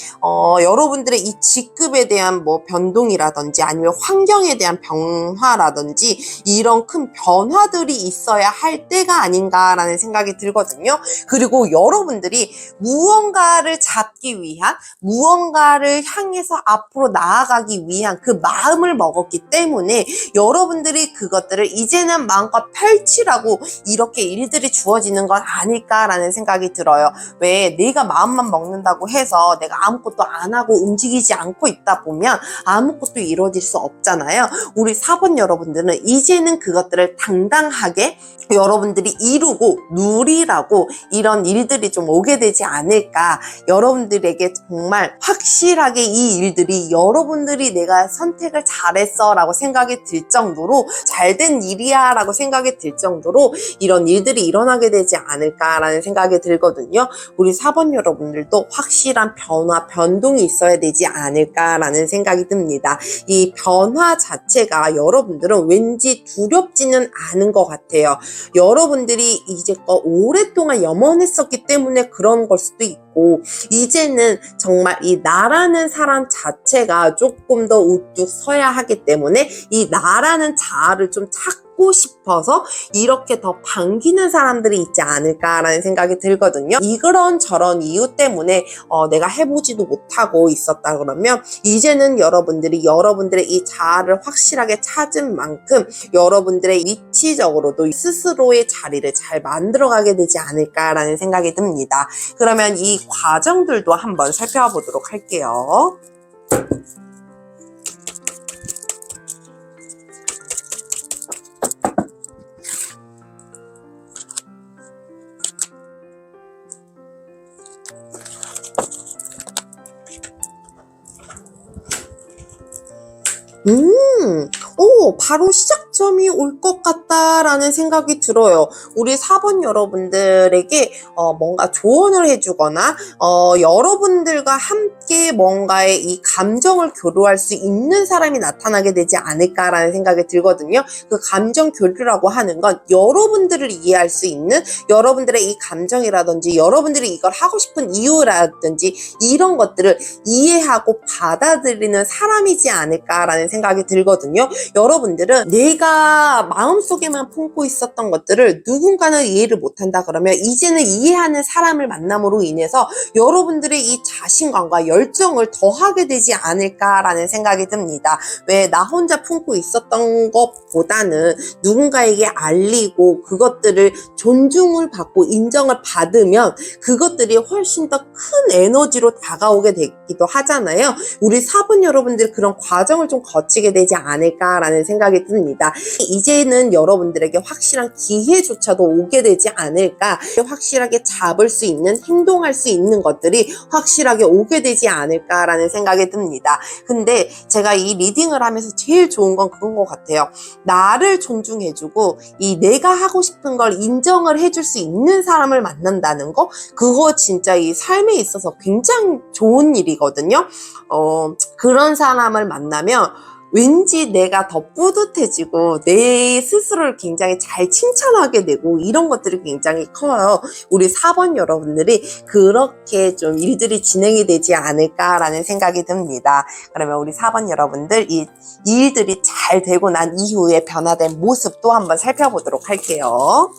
여러분들의 이 직급에 대한 뭐 변동이라든지 아니면 환경에 대한 변화라든지 이런 큰 변화들이 있어야 할 때가 아닌가라는 생각이 들거든요. 그리고 여러분들이 무언가를 잡기 위한, 무언가를 향해서 앞으로 나아가기 위한 그 마음을 먹었기 때문에 여러분들이 그것들을 이제는 마음껏 펼치라고 이렇게 일들이 주어지는 건 아닐까라는 생각이 들어요. 왜 내가 내가 마음만 먹는다고 해서 내가 아무것도 안 하고 움직이지 않고 있다 보면 아무것도 이루어질 수 없잖아요. 우리 4번 여러분들은 이제는 그것들을 당당하게 여러분들이 이루고 누리라고 이런 일들이 좀 오게 되지 않을까. 여러분들에게 정말 확실하게 이 일들이 여러분들이 내가 선택을 잘했어 라고 생각이 들 정도로 잘된 일이야 라고 생각이 들 정도로 이런 일들이 일어나게 되지 않을까라는 생각이 들거든요. 우리 4번 여러분들도 확실한 변화, 변동이 있어야 되지 않을까라는 생각이 듭니다. 이 변화 자체가 여러분들은 왠지 두렵지는 않은 것 같아요. 여러분들이 이제껏 오랫동안 염원했었기 때문에 그런 걸 수도 있고, 이제는 정말 이 나라는 사람 자체가 조금 더 우뚝 서야 하기 때문에 이 나라는 자아를 좀 찾고 싶어서 이렇게 더 반기는 사람들이 있지 않을까라는 생각이 들거든요. 이런 저런 이유 때문에 내가 해보지도 못하고 있었다 그러면 이제는 여러분들이 여러분들의 이 자아를 확실하게 찾은 만큼 여러분들의 위치적으로도 스스로의 자리를 잘 만들어가게 되지 않을까라는 생각이 듭니다. 그러면 이 과정들도 한번 살펴보도록 할게요. 바로 시작점이 올 것 같다라는 생각이 들어요. 우리 4번 여러분들에게 뭔가 조언을 해주거나 여러분들과 함께 뭔가의 이 감정을 교류할 수 있는 사람이 나타나게 되지 않을까라는 생각이 들거든요. 그 감정 교류라고 하는 건 여러분들을 이해할 수 있는 여러분들의 이 감정이라든지 여러분들이 이걸 하고 싶은 이유라든지 이런 것들을 이해하고 받아들이는 사람이지 않을까라는 생각이 들거든요. 여러분들은 내가 마음속에만 품고 있었던 것들을 누군가는 이해를 못한다 그러면 이제는 이해하는 사람을 만남으로 인해서 여러분들의 이 자신감과 열정을 더하게 되지 않을까라는 생각이 듭니다. 왜 나 혼자 품고 있었던 것보다는 누군가에게 알리고 그것들을 존중을 받고 인정을 받으면 그것들이 훨씬 더 큰 에너지로 다가오게 되기도 하잖아요. 우리 4번 여러분들 그런 과정을 좀 거치게 되지 않을까라는 생각이 듭니다. 이제는 여러분들에게 확실한 기회조차도 오게 되지 않을까, 확실하게 잡을 수 있는, 행동할 수 있는 것들이 확실하게 오게 되지 않을까라는 생각이 듭니다. 근데 제가 이 리딩을 하면서 제일 좋은 건 그건 것 같아요. 나를 존중해주고 이 내가 하고 싶은 걸 인정을 해줄 수 있는 사람을 만난다는 거, 그거 진짜 이 삶에 있어서 굉장히 좋은 일이거든요. 그런 사람을 만나면 왠지 내가 더 뿌듯해지고 내 스스로를 굉장히 잘 칭찬하게 되고 이런 것들이 굉장히 커요. 우리 4번 여러분들이 그렇게 좀 일들이 진행이 되지 않을까라는 생각이 듭니다. 그러면 우리 4번 여러분들 이 일들이 잘 되고 난 이후에 변화된 모습도 한번 살펴보도록 할게요.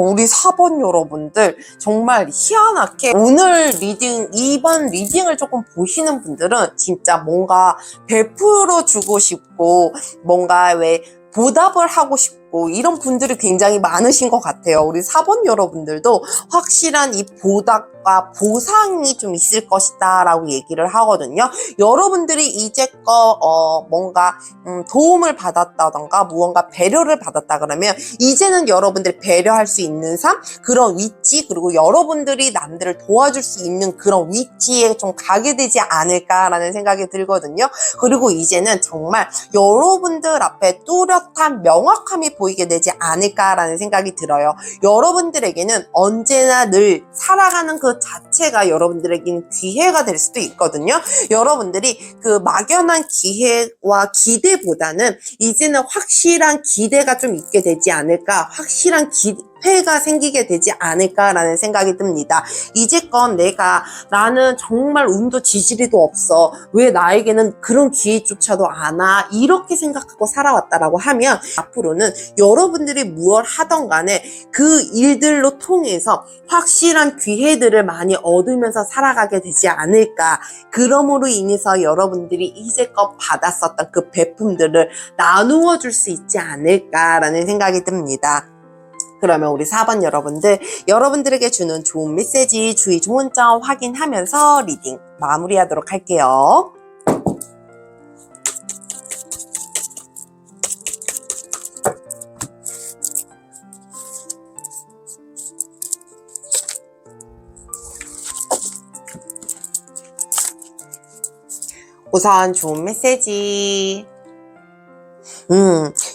우리 4번 여러분들 정말 희한하게 오늘 리딩, 이번 리딩을 조금 보시는 분들은 진짜 뭔가 베풀어 주고 싶고 뭔가 왜 보답을 하고 싶고 이런 분들이 굉장히 많으신 것 같아요. 우리 4번 여러분들도 확실한 이 보답과 보상이 좀 있을 것이다 라고 얘기를 하거든요. 여러분들이 이제껏 뭔가 도움을 받았다던가 무언가 배려를 받았다 그러면 이제는 여러분들이 배려할 수 있는 삶, 그런 위치, 그리고 여러분들이 남들을 도와줄 수 있는 그런 위치에 좀 가게 되지 않을까라는 생각이 들거든요. 그리고 이제는 정말 여러분들 앞에 뚜렷한 명확함이 보이게 되지 않을까라는 생각이 들어요. 여러분들에게는 언제나 늘 살아가는 그 자체가 여러분들에게는 기회가 될 수도 있거든요. 여러분들이 그 막연한 기회와 기대보다는 이제는 확실한 기대가 좀 있게 되지 않을까, 부패가 생기게 되지 않을까라는 생각이 듭니다. 이제껏 나는 정말 운도 지지리도 없어. 왜 나에게는 그런 기회조차도 안 와? 이렇게 생각하고 살아왔다라고 하면 앞으로는 여러분들이 무엇 하던 간에 그 일들로 통해서 확실한 기회들을 많이 얻으면서 살아가게 되지 않을까. 그러므로 인해서 여러분들이 이제껏 받았었던 그 베품들을 나누어 줄 수 있지 않을까라는 생각이 듭니다. 그러면 우리 4번 여러분들에게 주는 좋은 메시지, 주의 좋은 점 확인하면서 리딩 마무리하도록 할게요. 우선 좋은 메시지.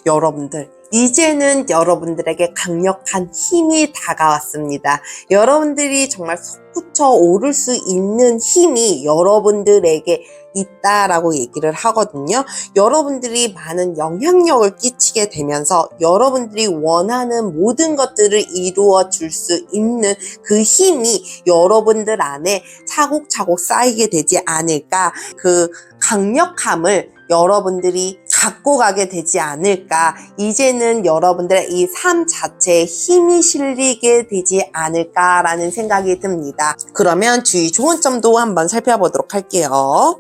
여러분들, 이제는 여러분들에게 강력한 힘이 다가왔습니다. 여러분들이 정말 솟구쳐 오를 수 있는 힘이 여러분들에게 있다라고 얘기를 하거든요. 여러분들이 많은 영향력을 끼치게 되면서 여러분들이 원하는 모든 것들을 이루어 줄 수 있는 그 힘이 여러분들 안에 차곡차곡 쌓이게 되지 않을까. 그 강력함을 여러분들이 갖고 가게 되지 않을까. 이제는 여러분들의 이 삶 자체에 힘이 실리게 되지 않을까라는 생각이 듭니다. 그러면 주의 좋은 점도 한번 살펴보도록 할게요.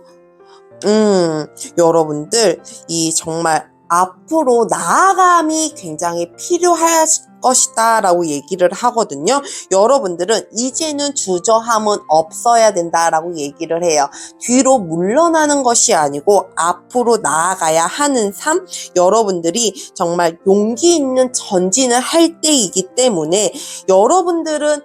여러분들, 이 정말 앞으로 나아감이 굉장히 필요할 것이다 라고 얘기를 하거든요. 여러분들은 이제는 주저함은 없어야 된다라고 얘기를 해요. 뒤로 물러나는 것이 아니고 앞으로 나아가야 하는 삶, 여러분들이 정말 용기 있는 전진을 할 때이기 때문에 여러분들은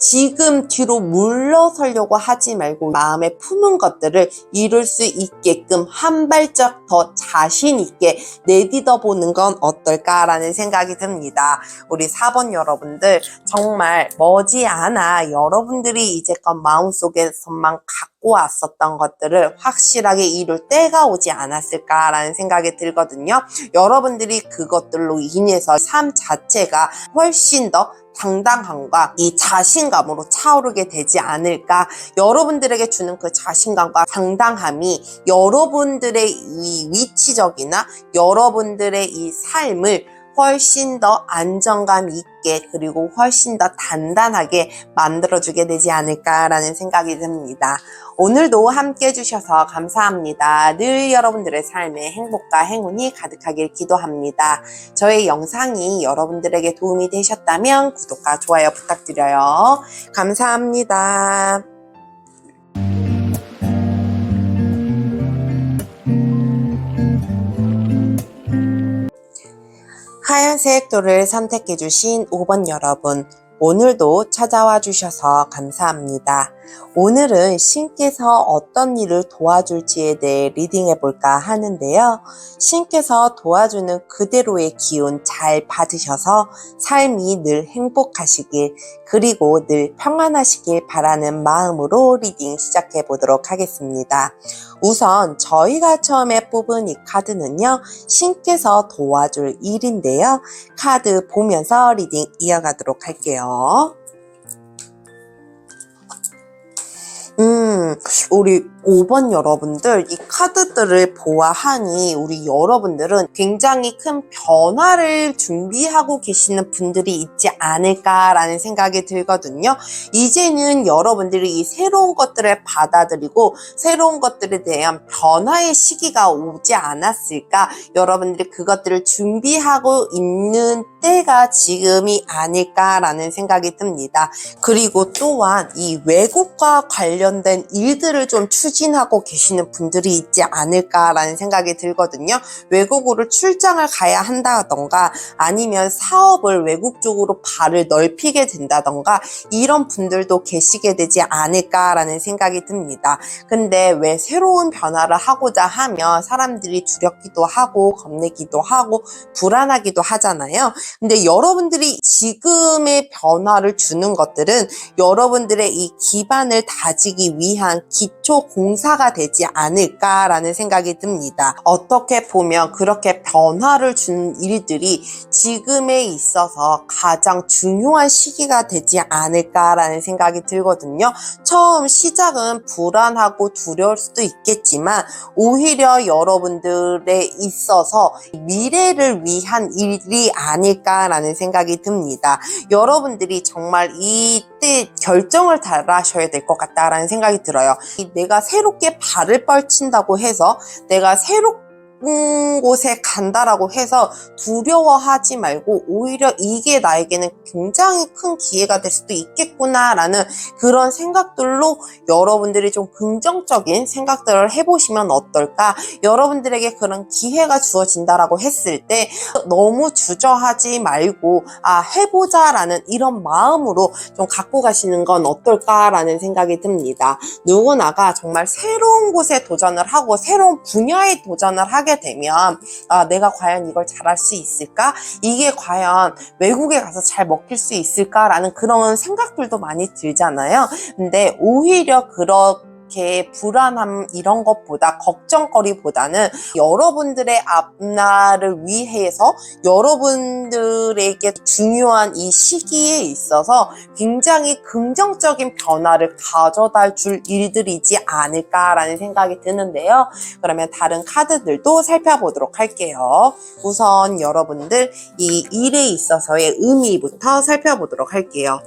지금 뒤로 물러서려고 하지 말고 마음에 품은 것들을 이룰 수 있게끔 한 발짝 더 자신 있게 내딛어 보는 건 어떨까라는 생각이 듭니다. 우리 4번 여러분들, 정말 머지않아 여러분들이 이제껏 마음속에서만 갖고 왔었던 것들을 확실하게 이룰 때가 오지 않았을까라는 생각이 들거든요. 여러분들이 그것들로 인해서 삶 자체가 훨씬 더 당당함과 이 자신감으로 차오르게 되지 않을까. 여러분들에게 주는 그 자신감과 당당함이 여러분들의 이 위치적이나 여러분들의 이 삶을 훨씬 더 안정감 있게 그리고 훨씬 더 단단하게 만들어주게 되지 않을까라는 생각이 듭니다. 오늘도 함께 해주셔서 감사합니다. 늘 여러분들의 삶에 행복과 행운이 가득하길 기도합니다. 저의 영상이 여러분들에게 도움이 되셨다면 구독과 좋아요 부탁드려요. 감사합니다. 하얀색 돌을 선택해주신 5번 여러분, 오늘도 찾아와 주셔서 감사합니다. 오늘은 신께서 어떤 일을 도와줄지에 대해 리딩해 볼까 하는데요. 신께서 도와주는 그대로의 기운 잘 받으셔서 삶이 늘 행복하시길 그리고 늘 평안하시길 바라는 마음으로 리딩 시작해 보도록 하겠습니다. 우선 저희가 처음에 뽑은 이 카드는요, 신께서 도와줄 일인데요. 카드 보면서 리딩 이어가도록 할게요. 우리 5번 여러분들, 이 카드들을 보아하니 우리 여러분들은 굉장히 큰 변화를 준비하고 계시는 분들이 있지 않을까라는 생각이 들거든요. 이제는 여러분들이 이 새로운 것들을 받아들이고 새로운 것들에 대한 변화의 시기가 오지 않았을까. 여러분들이 그것들을 준비하고 있는 때가 지금이 아닐까라는 생각이 듭니다. 그리고 또한 이 외국과 관련된 일들을 좀 추진하고 계시는 분들이 있지 않을까라는 생각이 들거든요. 외국으로 출장을 가야 한다던가 아니면 사업을 외국 쪽으로 발을 넓히게 된다던가 이런 분들도 계시게 되지 않을까라는 생각이 듭니다. 근데 왜 새로운 변화를 하고자 하면 사람들이 두렵기도 하고 겁내기도 하고 불안하기도 하잖아요. 근데 여러분들이 지금의 변화를 주는 것들은 여러분들의 이 기반을 다지기 위한 기초 동사가 되지 않을까라는 생각이 듭니다. 어떻게 보면 그렇게 변화를 준 일들이 지금에 있어서 가장 중요한 시기가 되지 않을까라는 생각이 들거든요. 처음 시작은 불안하고 두려울 수도 있겠지만 오히려 여러분들에 있어서 미래를 위한 일이 아닐까라는 생각이 듭니다. 여러분들이 정말 이때 결정을 잘 하셔야 될 것 같다라는 생각이 들어요. 내가 새롭게 발을 뻗친다고 해서 내가 새롭게 곳에 간다라고 해서 두려워하지 말고 오히려 이게 나에게는 굉장히 큰 기회가 될 수도 있겠구나라는 그런 생각들로 여러분들이 좀 긍정적인 생각들을 해보시면 어떨까? 여러분들에게 그런 기회가 주어진다라고 했을 때 너무 주저하지 말고 해보자라는 이런 마음으로 좀 갖고 가시는 건 어떨까라는 생각이 듭니다. 누구나가 정말 새로운 곳에 도전을 하고 새로운 분야에 도전을 하게 되면 내가 과연 이걸 잘할 수 있을까? 이게 과연 외국에 가서 잘 먹힐 수 있을까라는 그런 생각들도 많이 들잖아요. 근데 오히려 그렇게 불안함 이런 것보다 걱정거리보다는 여러분들의 앞날을 위해서 여러분들에게 중요한 이 시기에 있어서 굉장히 긍정적인 변화를 가져다 줄 일들이지 않을까라는 생각이 드는데요. 그러면 다른 카드들도 살펴보도록 할게요. 우선 여러분들 이 일에 있어서의 의미부터 살펴보도록 할게요.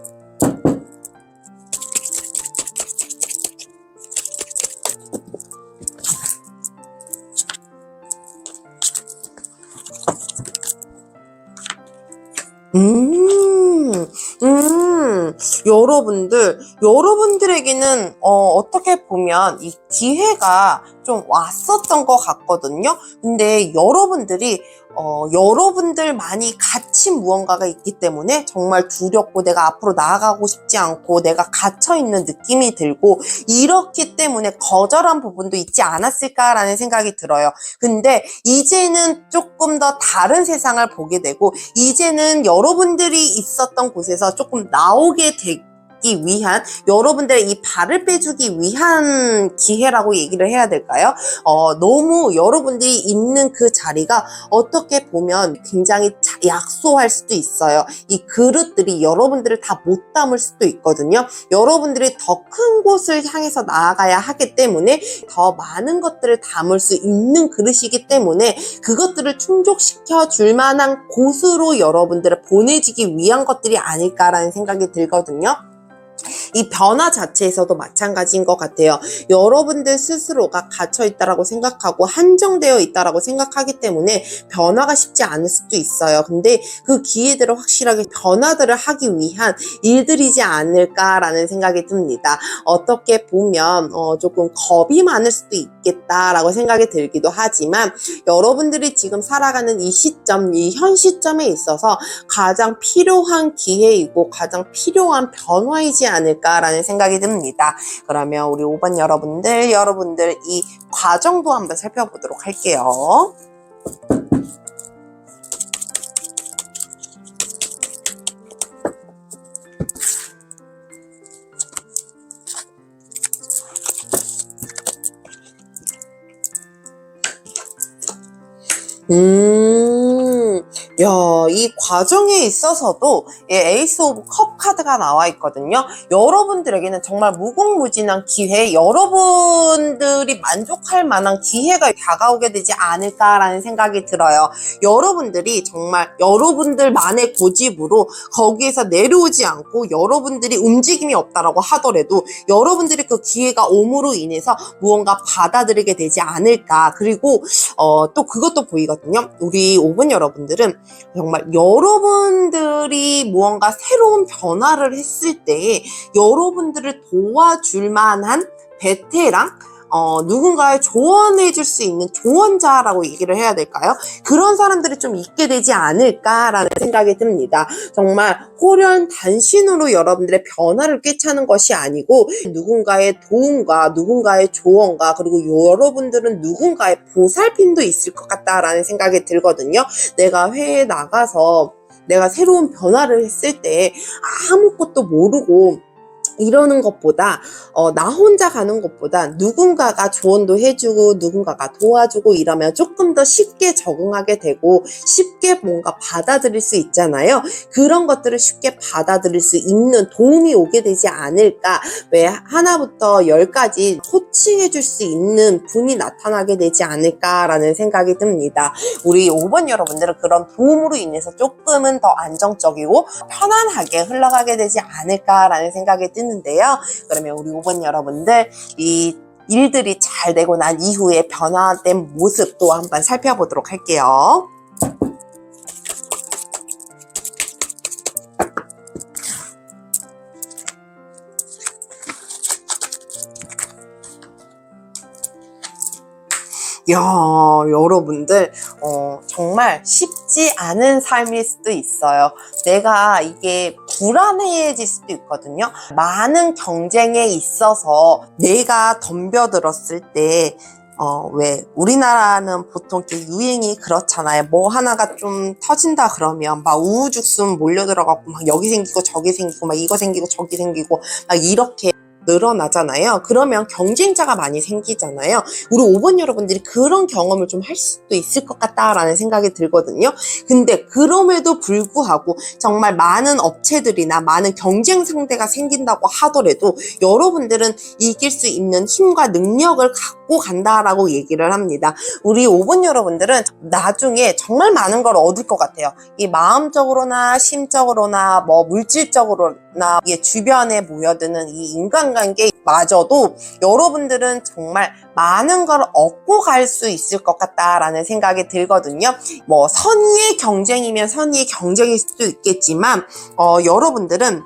여러분들에게는 어떻게 보면 이 기회가 좀 왔었던 것 같거든요. 근데 여러분들만이 갇힌 무언가가 있기 때문에 정말 두렵고 내가 앞으로 나아가고 싶지 않고 내가 갇혀있는 느낌이 들고 이렇기 때문에 거절한 부분도 있지 않았을까라는 생각이 들어요. 근데 이제는 조금 더 다른 세상을 보게 되고 이제는 여러분들이 있었던 곳에서 조금 나오게 되기 위한 여러분들의 이 발을 빼주기 위한 기회라고 얘기를 해야 될까요? 너무 여러분들이 있는 그 자리가 어떻게 보면 굉장히 약소할 수도 있어요. 이 그릇들이 여러분들을 다 못 담을 수도 있거든요. 여러분들이 더 큰 곳을 향해서 나아가야 하기 때문에 더 많은 것들을 담을 수 있는 그릇이기 때문에 그것들을 충족시켜 줄 만한 곳으로 여러분들을 보내지기 위한 것들이 아닐까라는 생각이 들거든요. 이 변화 자체에서도 마찬가지인 것 같아요. 여러분들 스스로가 갇혀있다라고 생각하고 한정되어 있다라고 생각하기 때문에 변화가 쉽지 않을 수도 있어요. 근데 그 기회들을 확실하게 변화들을 하기 위한 일들이지 않을까라는 생각이 듭니다. 어떻게 보면 조금 겁이 많을 수도 있겠다라고 생각이 들기도 하지만 여러분들이 지금 살아가는 이 시점, 이 현 시점에 있어서 가장 필요한 기회이고 가장 필요한 변화이지 않을까라는 생각이 듭니다. 그러면 우리 5번 여러분들 이 과정도 한번 살펴보도록 할게요. 이 과정에 있어서도 에이스 오브 컵 카드가 나와 있거든요. 여러분들에게는 정말 무궁무진한 기회, 여러분들이 만족할 만한 기회가 다가오게 되지 않을까라는 생각이 들어요. 여러분들이 정말 여러분들만의 고집으로 거기에서 내려오지 않고 여러분들이 움직임이 없다라고 하더라도 여러분들이 그 기회가 옴으로 인해서 무언가 받아들이게 되지 않을까. 그리고 또 그것도 보이거든요. 우리 5번 여러분들은 정말 여러분들이 무언가 새로운 변화를 했을 때 여러분들을 도와줄 만한 베테랑, 누군가의 조언해줄 수 있는 조언자라고 얘기를 해야 될까요? 그런 사람들이 좀 있게 되지 않을까라는 생각이 듭니다. 정말 호련단신으로 여러분들의 변화를 꿰차는 것이 아니고 누군가의 도움과 누군가의 조언과 그리고 여러분들은 누군가의 보살핌도 있을 것 같다라는 생각이 들거든요. 내가 회에 나가서 내가 새로운 변화를 했을 때 아무것도 모르고 이러는 것보다 나 혼자 가는 것보다 누군가가 조언도 해주고 누군가가 도와주고 이러면 조금 더 쉽게 적응하게 되고 쉽게 뭔가 받아들일 수 있잖아요. 그런 것들을 쉽게 받아들일 수 있는 도움이 오게 되지 않을까. 왜 하나부터 열까지 코칭해 줄 수 있는 분이 나타나게 되지 않을까라는 생각이 듭니다. 우리 5번 여러분들은 그런 도움으로 인해서 조금은 더 안정적이고 편안하게 흘러가게 되지 않을까라는 생각이 드는데요. 그러면 우리 5번 여러분들 이 일들이 잘 되고 난 이후에 변화된 모습도 한번 살펴보도록 할게요. 야, 여러분들 정말 쉽지 않은 삶일 수도 있어요. 내가 이게 불안해질 수도 있거든요. 많은 경쟁에 있어서 내가 덤벼들었을 때 왜 우리나라는 보통 이렇게 유행이 그렇잖아요. 뭐 하나가 좀 터진다 그러면 막 우후죽순 몰려들어갖고 막 여기 생기고 저기 생기고 막 이거 생기고 저기 생기고 막 이렇게 늘어나잖아요. 그러면 경쟁자가 많이 생기잖아요. 우리 5번 여러분들이 그런 경험을 좀 할 수도 있을 것 같다라는 생각이 들거든요. 근데 그럼에도 불구하고 정말 많은 업체들이나 많은 경쟁 상대가 생긴다고 하더라도 여러분들은 이길 수 있는 힘과 능력을 갖고 간다라고 얘기를 합니다. 우리 5번 여러분들은 나중에 정말 많은 걸 얻을 것 같아요. 이 마음적으로나 심적으로나 뭐 물질적으로나 이게 주변에 모여드는 이 인간관계마저도 여러분들은 정말 많은 걸 얻고 갈 수 있을 것 같다라는 생각이 들거든요. 뭐 선의의 경쟁이면 선의의 경쟁일 수도 있겠지만 여러분들은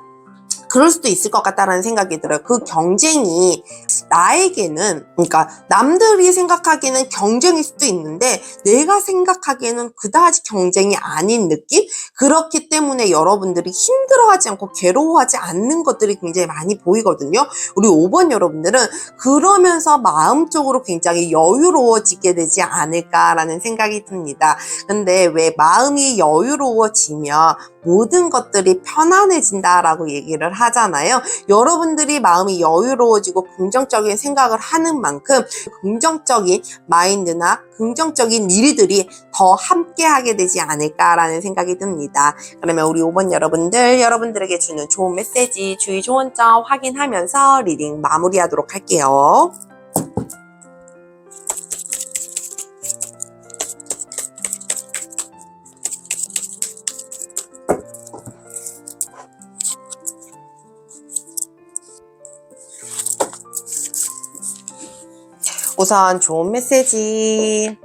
그럴 수도 있을 것 같다라는 생각이 들어요. 그 경쟁이 나에게는, 그러니까 남들이 생각하기에는 경쟁일 수도 있는데 내가 생각하기에는 그다지 경쟁이 아닌 느낌? 그렇기 때문에 여러분들이 힘들어하지 않고 괴로워하지 않는 것들이 굉장히 많이 보이거든요. 우리 5번 여러분들은 그러면서 마음적으로 굉장히 여유로워지게 되지 않을까라는 생각이 듭니다. 근데 왜 마음이 여유로워지면 모든 것들이 편안해진다라고 얘기를 하잖아요. 여러분들이 마음이 여유로워지고 긍정적인 생각을 하는 만큼 긍정적인 마인드나 긍정적인 일들이 더 함께 하게 되지 않을까라는 생각이 듭니다. 그러면 우리 5번 여러분들, 여러분들에게 주는 좋은 메시지, 주의 좋은 점 확인하면서 리딩 마무리하도록 할게요. 우선 좋은 메시지.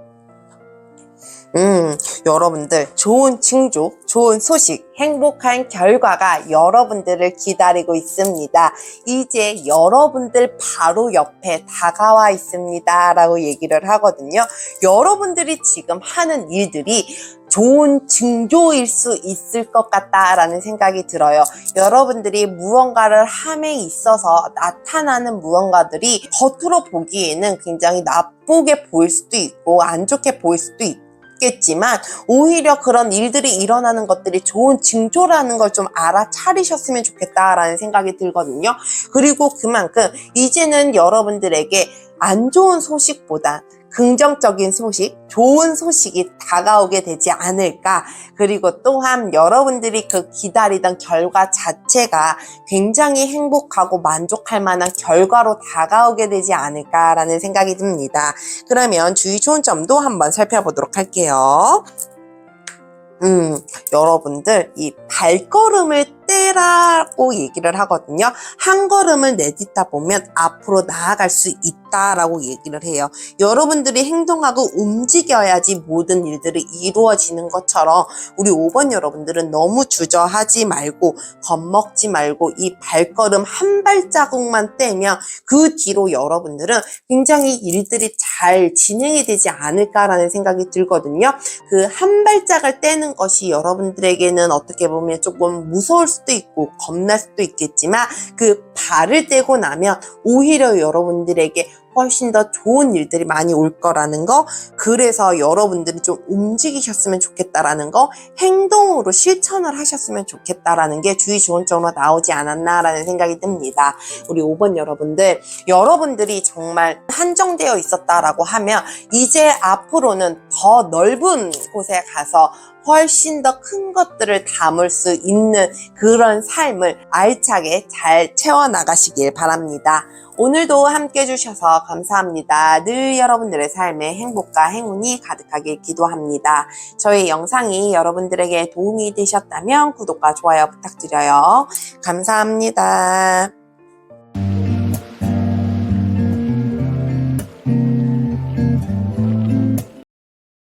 여러분들 좋은 징조, 좋은 소식, 행복한 결과가 여러분들을 기다리고 있습니다. 이제 여러분들 바로 옆에 다가와 있습니다 라고 얘기를 하거든요. 여러분들이 지금 하는 일들이 좋은 징조일 수 있을 것 같다라는 생각이 들어요. 여러분들이 무언가를 함에 있어서 나타나는 무언가들이 겉으로 보기에는 굉장히 나쁘게 보일 수도 있고 안 좋게 보일 수도 있겠지만 오히려 그런 일들이 일어나는 것들이 좋은 징조라는 걸 좀 알아차리셨으면 좋겠다라는 생각이 들거든요. 그리고 그만큼 이제는 여러분들에게 안 좋은 소식보다 긍정적인 소식, 좋은 소식이 다가오게 되지 않을까. 그리고 또한 여러분들이 그 기다리던 결과 자체가 굉장히 행복하고 만족할 만한 결과로 다가오게 되지 않을까라는 생각이 듭니다. 그러면 주의 좋은 점도 한번 살펴보도록 할게요. 여러분들 이 발걸음을 떼라고 얘기를 하거든요. 한 걸음을 내딛다 보면 앞으로 나아갈 수 있다라고 얘기를 해요. 여러분들이 행동하고 움직여야지 모든 일들이 이루어지는 것처럼 우리 5번 여러분들은 너무 주저하지 말고 겁먹지 말고 이 발걸음 한 발자국만 떼면 그 뒤로 여러분들은 굉장히 일들이 잘 진행이 되지 않을까라는 생각이 들거든요. 그 한 발짝을 떼는 것이 여러분들에게는 어떻게 보면 조금 무서울 수도 있고 겁날 수도 있겠지만 그 발을 떼고 나면 오히려 여러분들에게 훨씬 더 좋은 일들이 많이 올 거라는 거, 그래서 여러분들이 좀 움직이셨으면 좋겠다라는 거, 행동으로 실천을 하셨으면 좋겠다라는 게 주의 조언적으로 나오지 않았나라는 생각이 듭니다. 우리 5번 여러분들이 정말 한정되어 있었다라고 하면 이제 앞으로는 더 넓은 곳에 가서 훨씬 더 큰 것들을 담을 수 있는 그런 삶을 알차게 잘 채워나가시길 바랍니다. 오늘도 함께 해주셔서 감사합니다. 늘 여러분들의 삶에 행복과 행운이 가득하길 기도합니다. 저희 영상이 여러분들에게 도움이 되셨다면 구독과 좋아요 부탁드려요. 감사합니다.